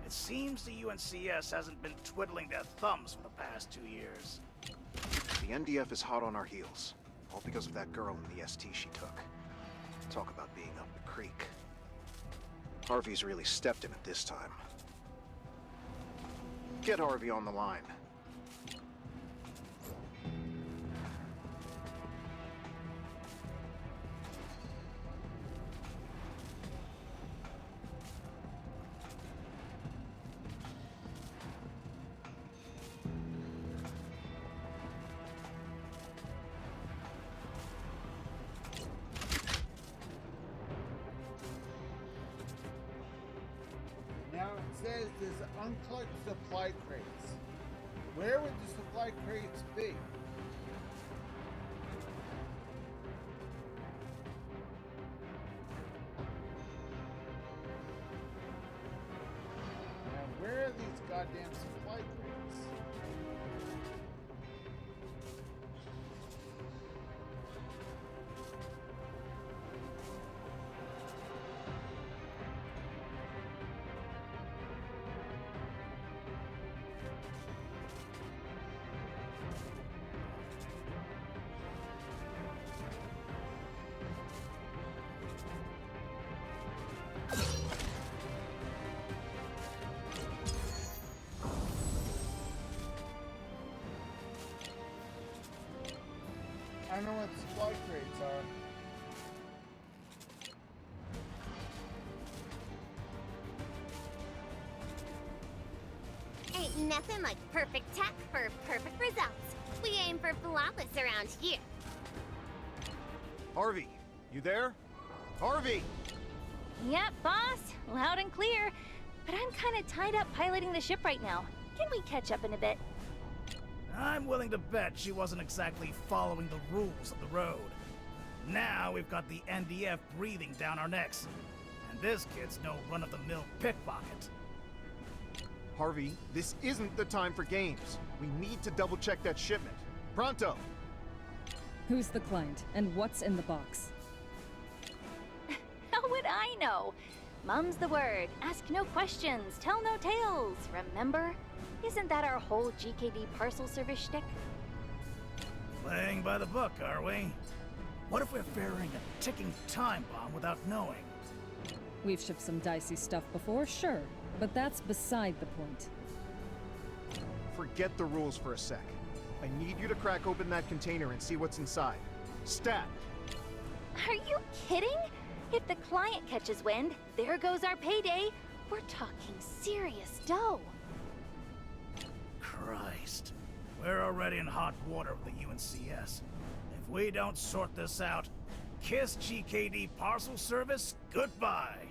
I: It seems the UNCS hasn't been twiddling their thumbs for the past 2 years.
B: The NDF is hot on our heels. All because of that girl and the ST she took. Talk about being up the creek. Harvey's really stepped in it this time. Get Harvey on the line.
A: Now it says there's unclogged supply crates. Where would the supply crates be? Now where are these goddamn supply crates? I don't know what supply crates are.
J: Ain't nothing like perfect tech for perfect results. We aim for flawless around here.
B: Harvey, you there? Harvey!
E: Yep, boss. Loud and clear. But I'm kind of tied up piloting the ship right now. Can we catch up in a bit?
I: I'm willing to bet she wasn't exactly following the rules of the road. Now we've got the NDF breathing down our necks. And this kid's no run-of-the-mill pickpocket.
K: Harvey, this isn't the time for games. We need to double-check that shipment. Pronto!
C: Who's the client, and what's in the box?
E: How would I know? Mum's the word. Ask no questions, tell no tales. Remember? Isn't that our whole GKD parcel service shtick?
I: Playing by the book, are we? What if we're ferrying a ticking time bomb without knowing?
C: We've shipped some dicey stuff before, sure, but that's beside the point.
K: Forget the rules for a sec. I need you to crack open that container and see what's inside. Stat!
E: Are you kidding? If the client catches wind, there goes our payday. We're talking serious dough.
I: Christ. We're already in hot water with the UNCS. If we don't sort this out, kiss GKD parcel service goodbye.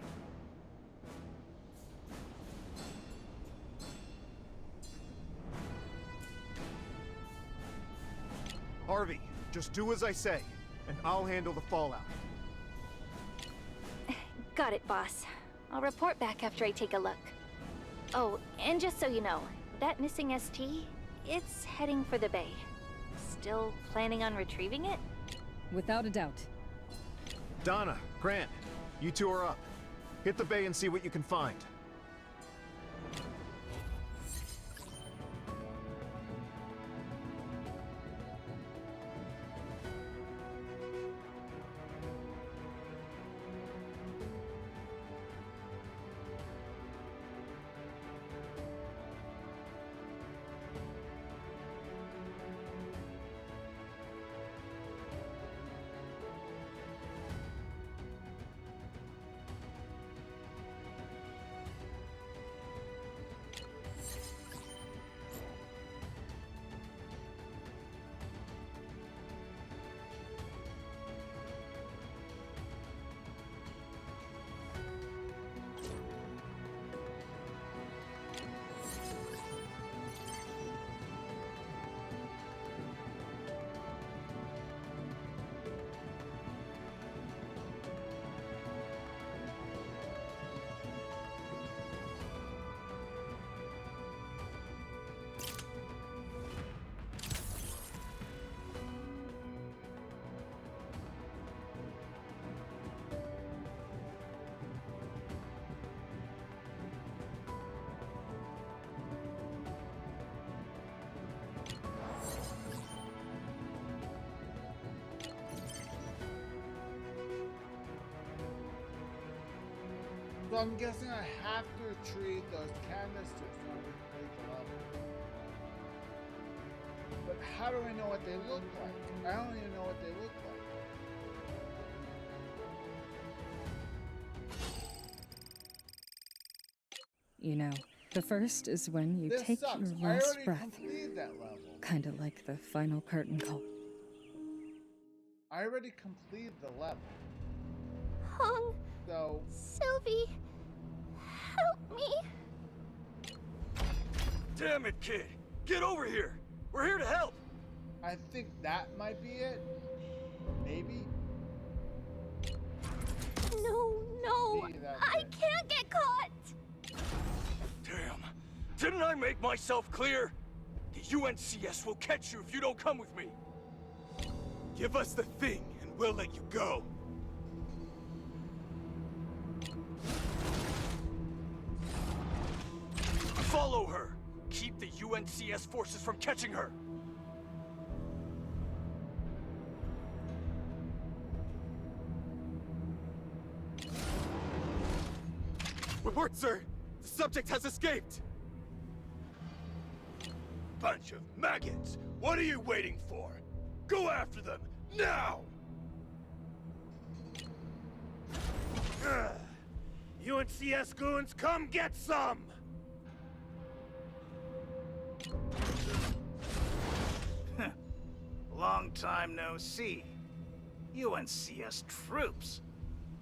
K: Harvey, just do as I say, and I'll handle the fallout.
E: Got it, boss. I'll report back after I take a look. Oh, and just so you know, that missing ST, it's heading for the bay. still planning on retrieving it?
C: Without a doubt.
K: Donna, Grant, you two are up. Hit the bay and see what you can find.
A: So I'm guessing I have to retrieve those canisters in order to complete the level. But how do I know what they look like? I don't even know what they look like.
C: You know, the first is when you
A: This
C: take
A: sucks.
C: your
A: I
C: last
A: already
C: breath.
A: completed that level.
C: Kinda like the final curtain call.
A: I already completed the level.
J: Hung,
A: So
J: Sylvie, help me.
D: Damn it, kid! Get over here! We're here to help!
A: I think that might be it. Maybe.
J: No,
A: Maybe that's
J: I
A: it.
J: can't get caught.
D: Damn! Didn't I make myself clear? The UNCS will catch you if you don't come with me!
H: Give us the thing, and we'll let you go.
D: Follow her! Keep the UNCS forces from catching her!
H: Report, sir! The subject has escaped!
D: Bunch of maggots! What are you waiting for? Go after them, now! UNCS goons, come get some!
I: Long time no see. UNCS troops.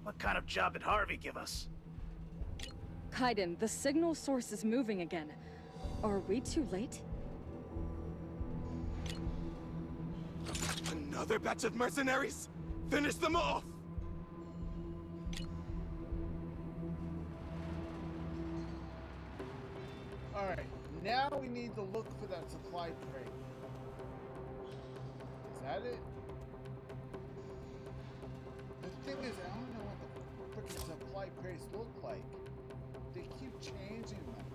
I: What kind of job did Harvey give us?
C: Kaiden, the signal source is moving again. Are we too late?
H: Another batch of mercenaries? Finish them off!
A: Alright, now we need to look for that supply crate. Is that it? The thing is, I don't know what the frickin' supply crates look like. They keep changing them.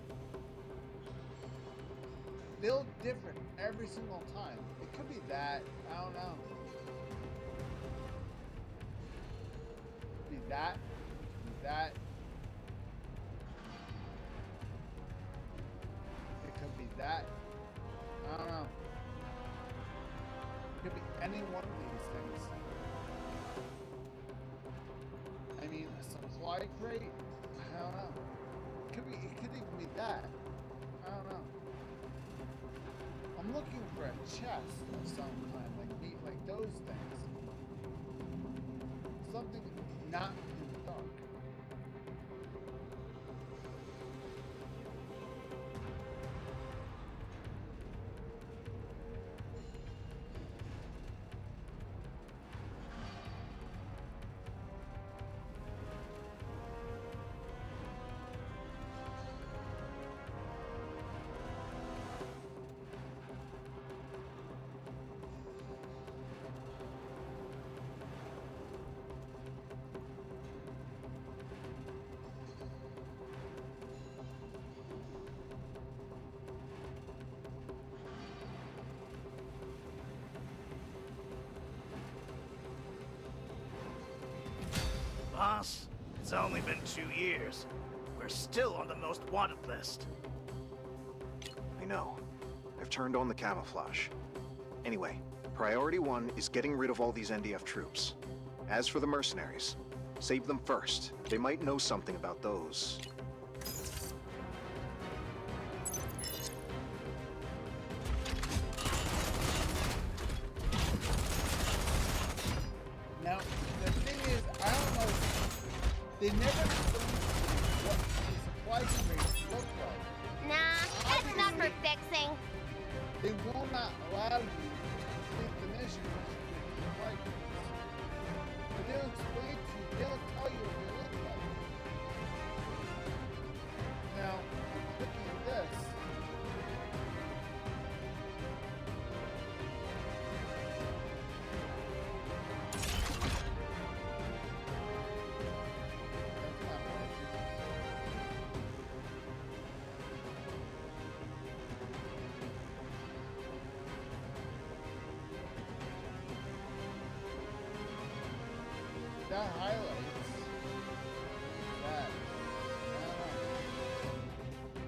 A: They look different every single time. It could be that. I don't know. It could be that. It could be that. It could be that. I don't know. It could be any one of these things. I mean, a supply crate? I don't know. It could even be that. I don't know. I'm looking for a chest of some kind, like those things. Something not in the dark.
I: boss? It's only been 2 years. We're still on the most wanted list.
B: I know. I've turned on the camouflage. Anyway, priority 1 is getting rid of all these NDF troops. As for the mercenaries, save them first. They might know something about those.
A: Now, the thing is, I don't know, they never explained what the supply crates look like.
J: Nah, that's not for fixing.
A: They will not allow you to complete the mission once you get the supply crates. But they'll explain to you, they'll tell you what they look like. Now, I'm clicking this. That's not working. That highlights that.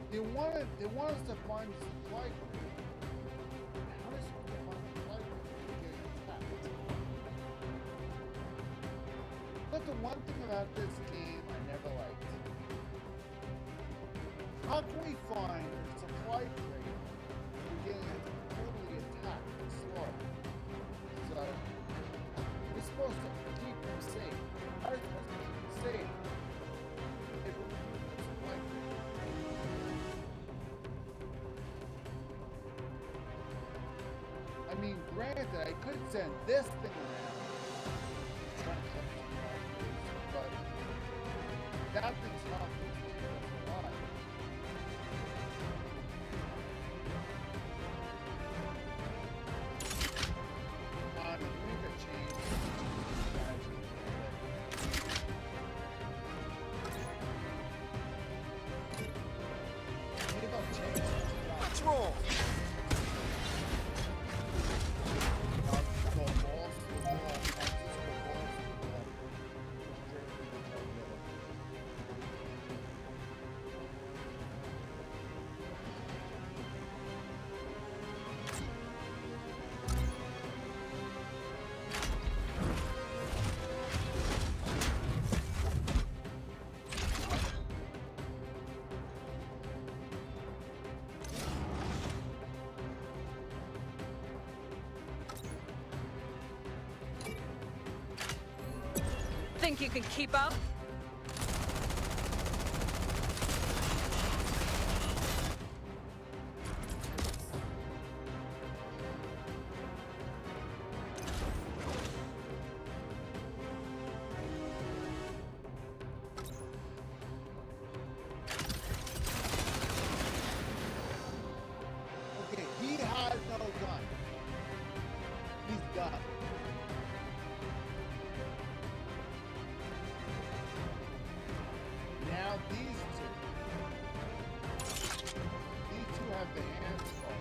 A: They want us to find the supply crate. How does it find the supply crate if you're getting attacked? But the one thing about this game I never liked. How can we find a supply crate if we're getting totally attacked and slaughtered? So we're supposed to keep them safe. How are we supposed to keep them safe? If we're supply crate. I mean, granted, I could send this thing around, trying to collect supply crates, but that thing's not going to keep us alive. I think I changed the strategy a little bit. Maybe I'll change it.
K: Let's roll!
A: Go balls to the wall, Francis, go balls to the wall. Straight to the jugular.
F: Think you can keep up?
A: Okay, he has no gun. He's done. Now these two. These two have the hands full.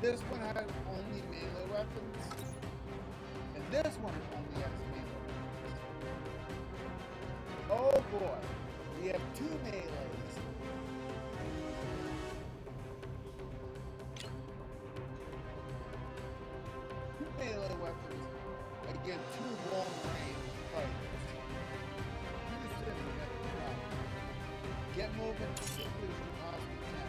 A: This one has only melee weapons, and this one only has melee weapons. Oh boy, we have two melees. Two melee weapons against two long-range fighters. Houston, we got the problem. Get moving as quickly as you possibly can.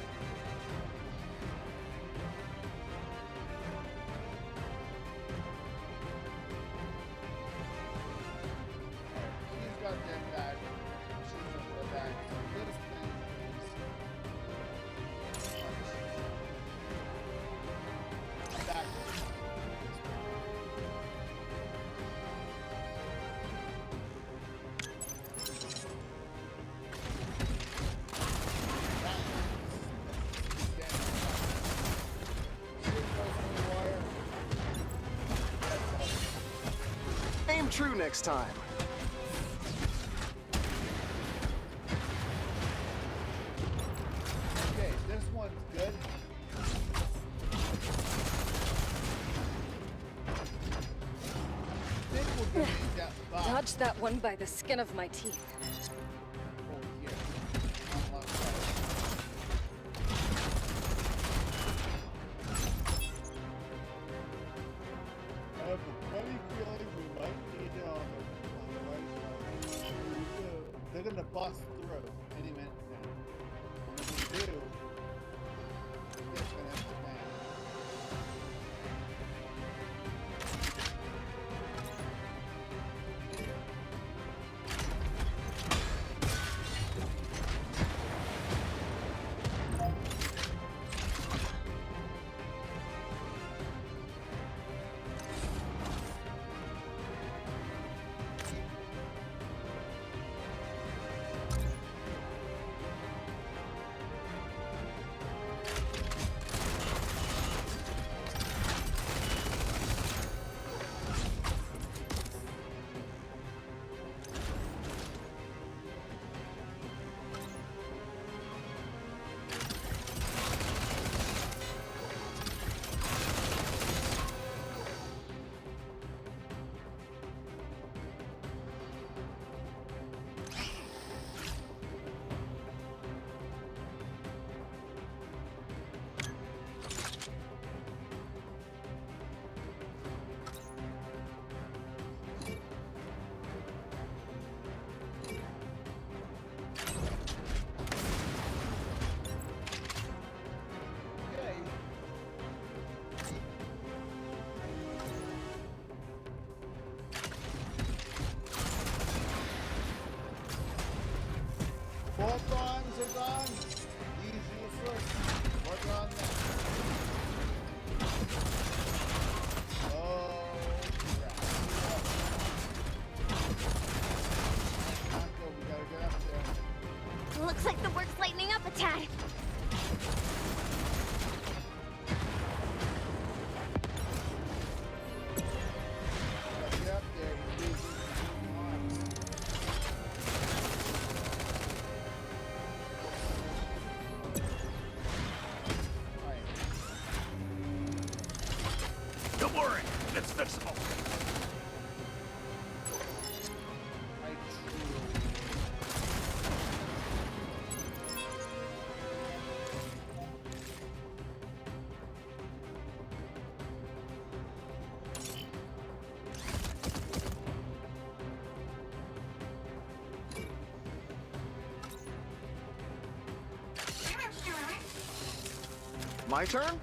B: true next time.
A: Okay, this one's good. This will give me that box.
C: Dodged that one by the skin of my teeth.
A: Over here. Unlock that. I have a funny feeling we might need it on the right side. They're gonna bust through any minute now. And if they do, it's gonna expand. Both arms are gone. Useless. Work on that. Oh, crap. Uncle, we gotta get up there.
J: Looks like the work's lightening up a tad.
A: Gotta get up there. We lose these arms.
D: Don't worry, it's fixable.
A: I truly.
B: My turn?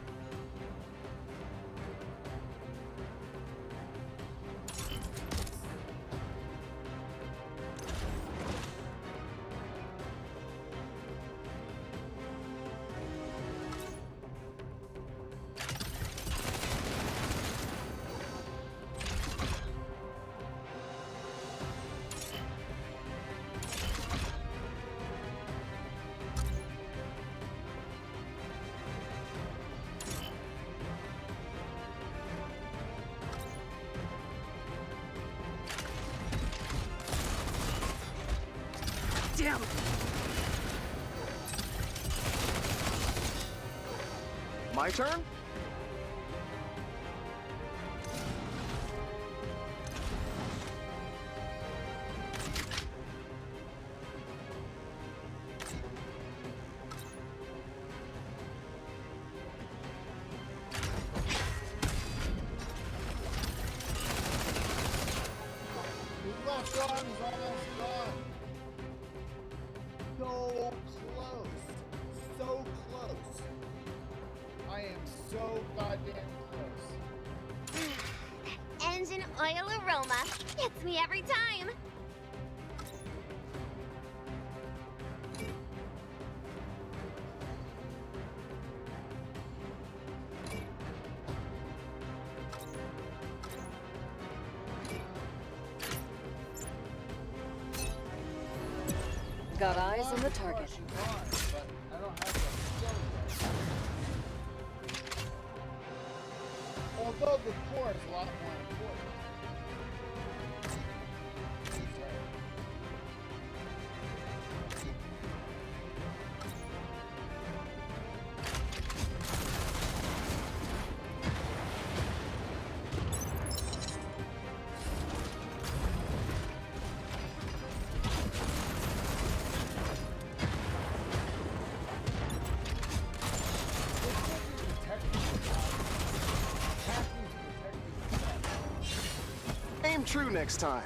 F: Damn!
B: My turn?
A: His left arm is almost gone. So close. So close. I am so goddamn close.
J: Engine oil aroma. Gets me every time.
C: Got eyes on the target.
A: But I don't have the skill yet. Although the core is a lot more important.
B: Aim true next time.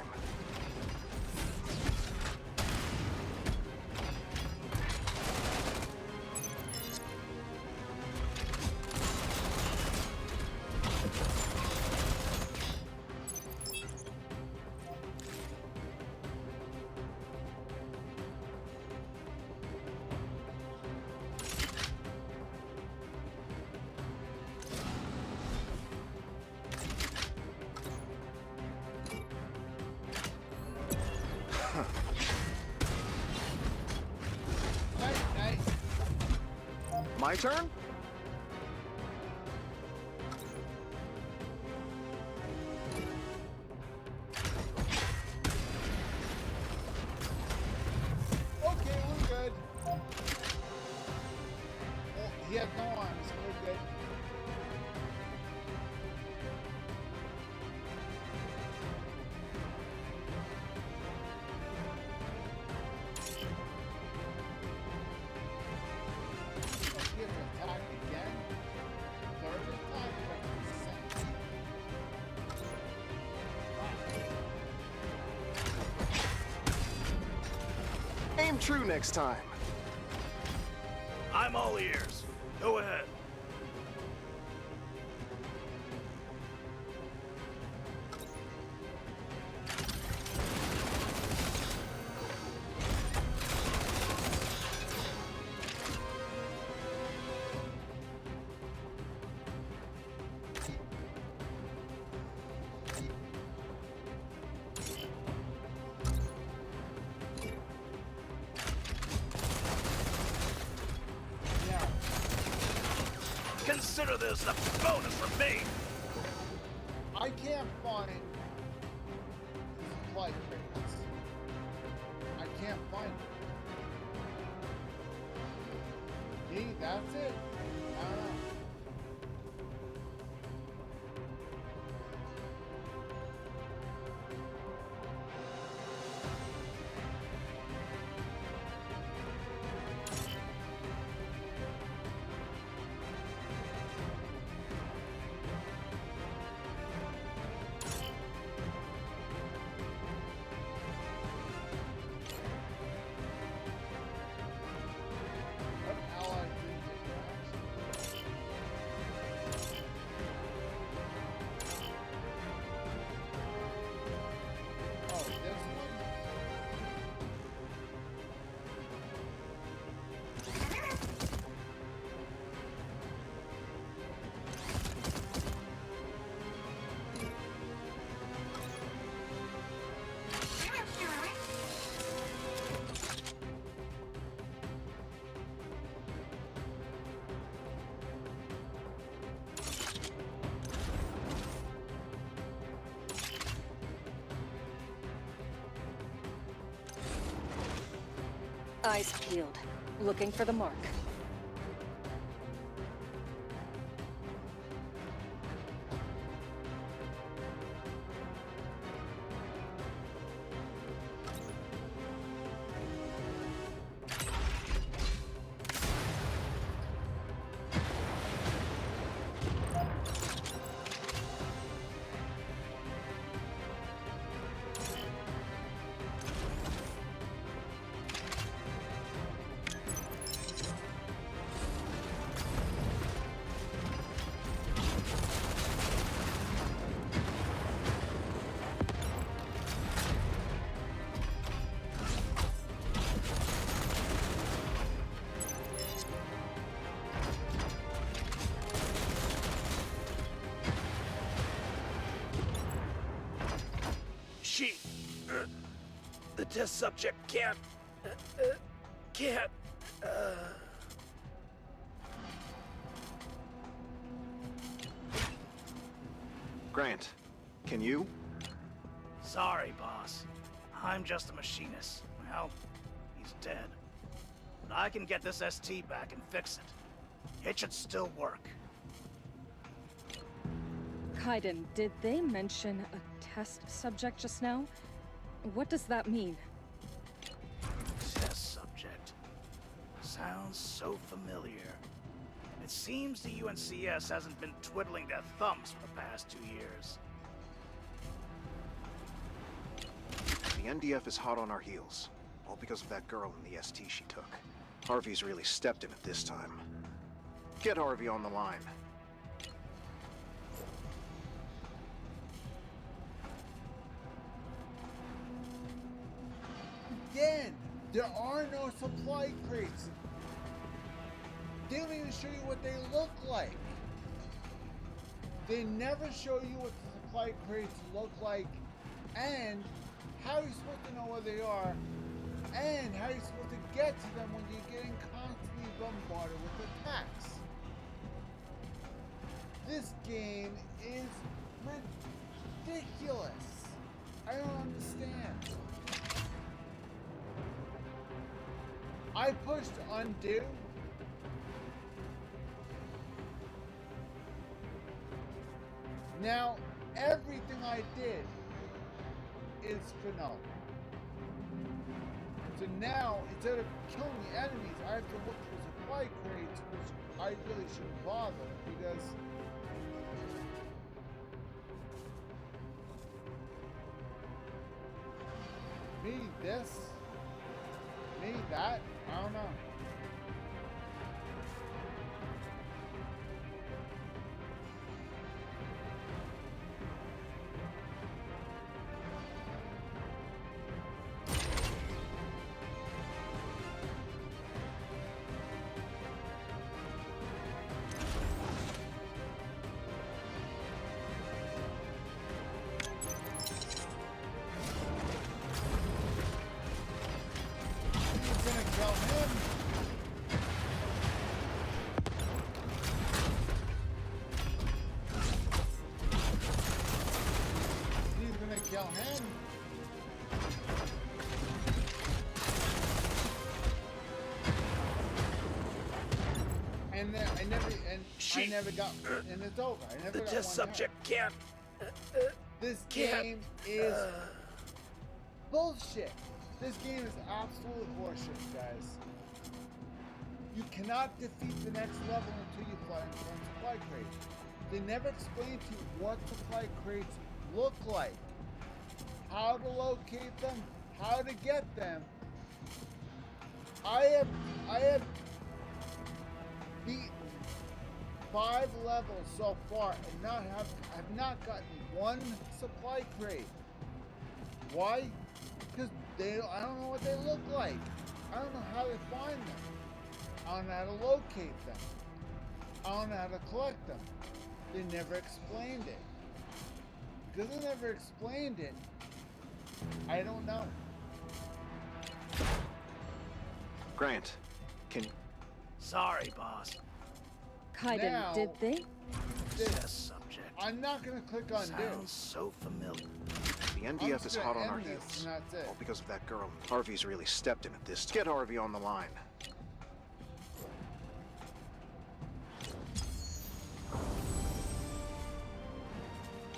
A: Nice.
B: My turn?
A: Okay, we're good. Oh, he has no arms. We're good. Oh, he has attack again. Third attack. That's insane.
B: Aim true next time.
I: I'm all ears. Go ahead.
A: Yeah.
I: Consider this a bonus from me.
A: I can't find the supply crates. I can't find it. See, that's it. I don't know. What ally didn't get maxed? Oh, this one?
C: Eyes peeled, looking for the mark.
I: The test subject can't.
B: Grant, can you?
I: Sorry, boss. I'm just a machinist. Well, he's dead. But I can get this ST back and fix it. It should still work.
C: Kaiden, did they mention a test subject just now? What does that mean?
I: Test subject. Sounds so familiar. It seems the UNCS hasn't been twiddling their thumbs for the past 2 years.
B: The NDF is hot on our heels, all because of that girl and the ST she took. Harvey's really stepped in it this time. Get Harvey on the line.
A: Again, there are no supply crates. They don't even show you what they look like. They never show you what the supply crates look like, and how you're supposed to know where they are, and how you're supposed to get to them when you're getting constantly bombarded with attacks. This game is ridiculous. I don't understand. I pushed undo. Now, everything I did is for no. So now, instead of killing the enemies, I have to look for supply crates, which I really shouldn't bother, because maybe this, maybe that, I don't know. Kill him. And then I never got, and it's over. I never got
I: test subject can't.
A: This game is bullshit. This game is absolute horseshit, guys. You cannot defeat the next level until you find supply crates. They never explain to you what supply crates look like, how to locate them, how to get them. I have beaten 5 levels so far and have not gotten one supply crate. Why? Because I don't know what they look like. I don't know how to find them. I don't know how to locate them. I don't know how to collect them. They never explained it. Because they never explained it, I don't know.
B: Grant, can...
I: Sorry, boss.
C: Kaiden,
A: Now,
C: did they?
I: Test subject.
A: I'm not going to click undo.
I: Sounds so familiar.
B: The
A: I'm
B: NDF
A: just
B: is
A: gonna
B: hot on
A: end
B: our
A: this,
B: heels,
A: and that's it.
B: all because of that girl. Harvey's really stepped in it this time. Get Harvey on the line.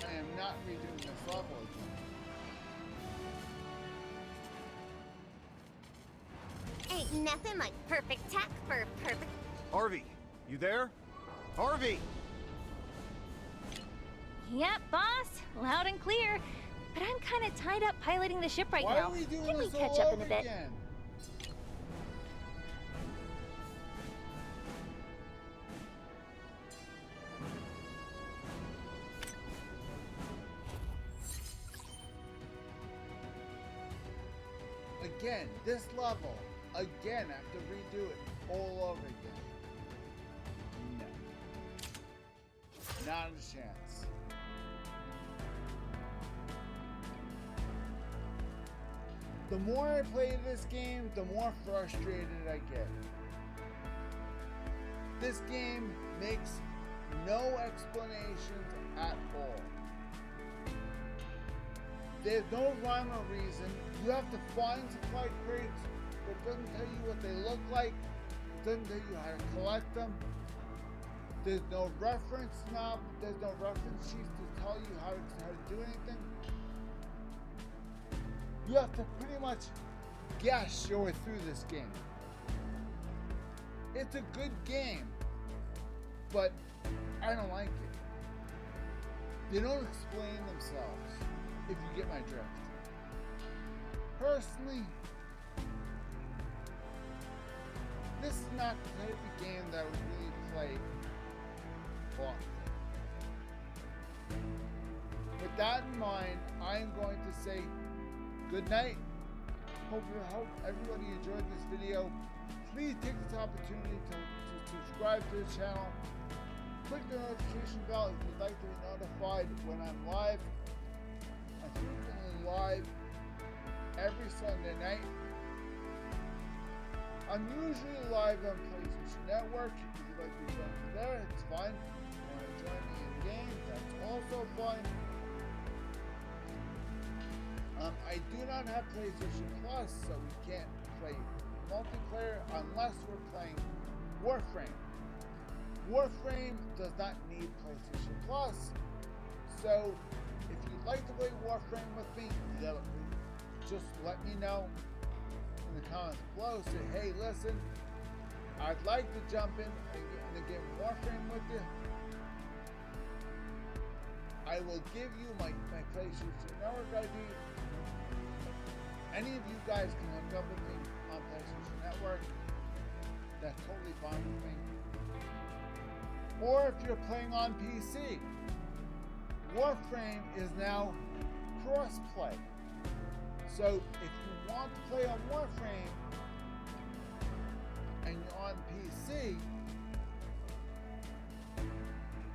A: I am not redoing this level again.
J: Ain't nothing like perfect tech for perfect.
K: Harvey, you there? Harvey!
E: Yep, boss. Loud and clear. But I'm kind of tied up piloting the ship right
A: Why
E: now.
A: are we doing
E: Can we
A: this
E: catch
A: all
E: up in
A: over
E: a bit?
A: again? Again, this level, again, I have to redo it all over again. No. Not a chance. The more I play this game, the more frustrated I get. This game makes no explanations at all. There's no rhyme or reason. You have to find supply crates, but it doesn't tell you what they look like. It doesn't tell you how to collect them. There's no reference knob. There's no reference sheets to tell you how to do anything. You have to pretty much guess your way through this game. It's a good game, but I don't like it. They don't explain themselves, if you get my drift. Personally, this is not the type of game that I would really play often. With that in mind, I'm going to say good night. Hope everybody enjoyed this video. Please take this opportunity to subscribe to the channel. Click the notification bell if you'd like to be notified when I'm live. I'm frequently live every Sunday night. I'm usually live on PlayStation Network. If you'd like to join me there, it's fine. If you want to join me in game, that's also fine. I do not have PlayStation Plus, so we can't play multiplayer unless we're playing Warframe. Warframe does not need PlayStation Plus, so if you'd like to play Warframe with me, just let me know in the comments below. Say, hey, listen, I'd like to jump in and get in the game Warframe with you. I will give you my PlayStation Network ID. Any of you guys can hook up with me on PlayStation Network. That's totally fine with me. Or if you're playing on PC, Warframe is now cross-play. So if you want to play on Warframe and you're on PC,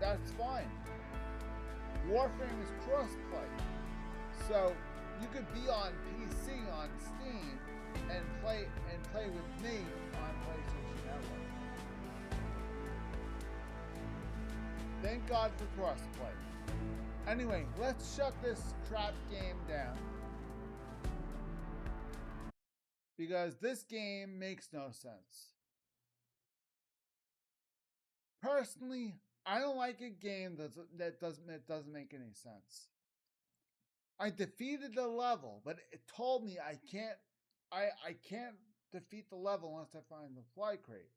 A: that's fine. Warframe is cross-play. So you could be on PC on Steam and play with me on PlayStation Network. Thank God for crossplay. Anyway, let's shut this crap game down. Because this game makes no sense. Personally, I don't like a game that doesn't make any sense. I defeated the level, but it told me I can't defeat the level unless I find the supply crate.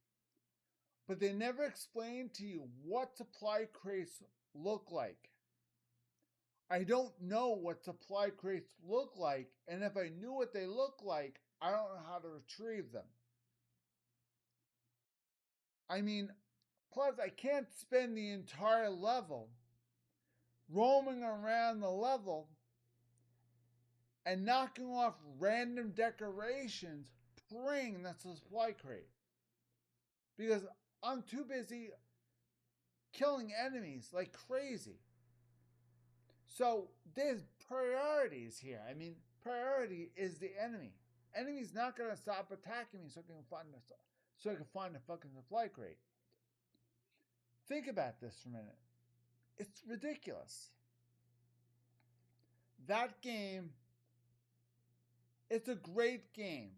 A: But they never explain to you what supply crates look like. I don't know what supply crates look like, and if I knew what they look like, I don't know how to retrieve them. I mean, plus I can't spend the entire level roaming around the level and knocking off random decorations praying that's a supply crate. Because I'm too busy killing enemies like crazy. So there's priorities here. I mean, priority is the enemy. Enemy's not going to stop attacking me so I can find a fucking supply crate. Think about this for a minute. It's ridiculous. That game, it's a great game.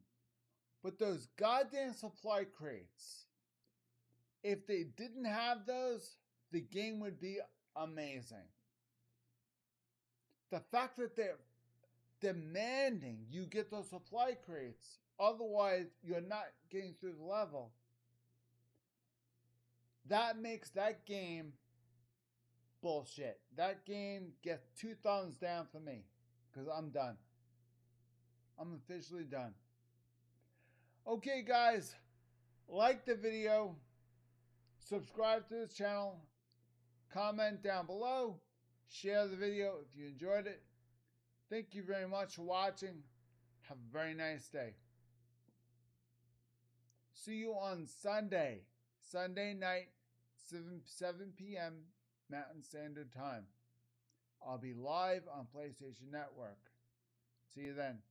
A: But those goddamn supply crates, if they didn't have those, the game would be amazing. The fact that they're demanding you get those supply crates, otherwise you're not getting through the level, that makes that game bullshit. That game gets 2 thumbs down for me, because I'm done. I'm officially done. Okay, guys, like the video, subscribe to this channel, comment down below, share the video if you enjoyed it. Thank you very much for watching. Have a very nice day. See you on Sunday night, 7 p.m. Mountain Standard Time. I'll be live on PlayStation Network. See you then.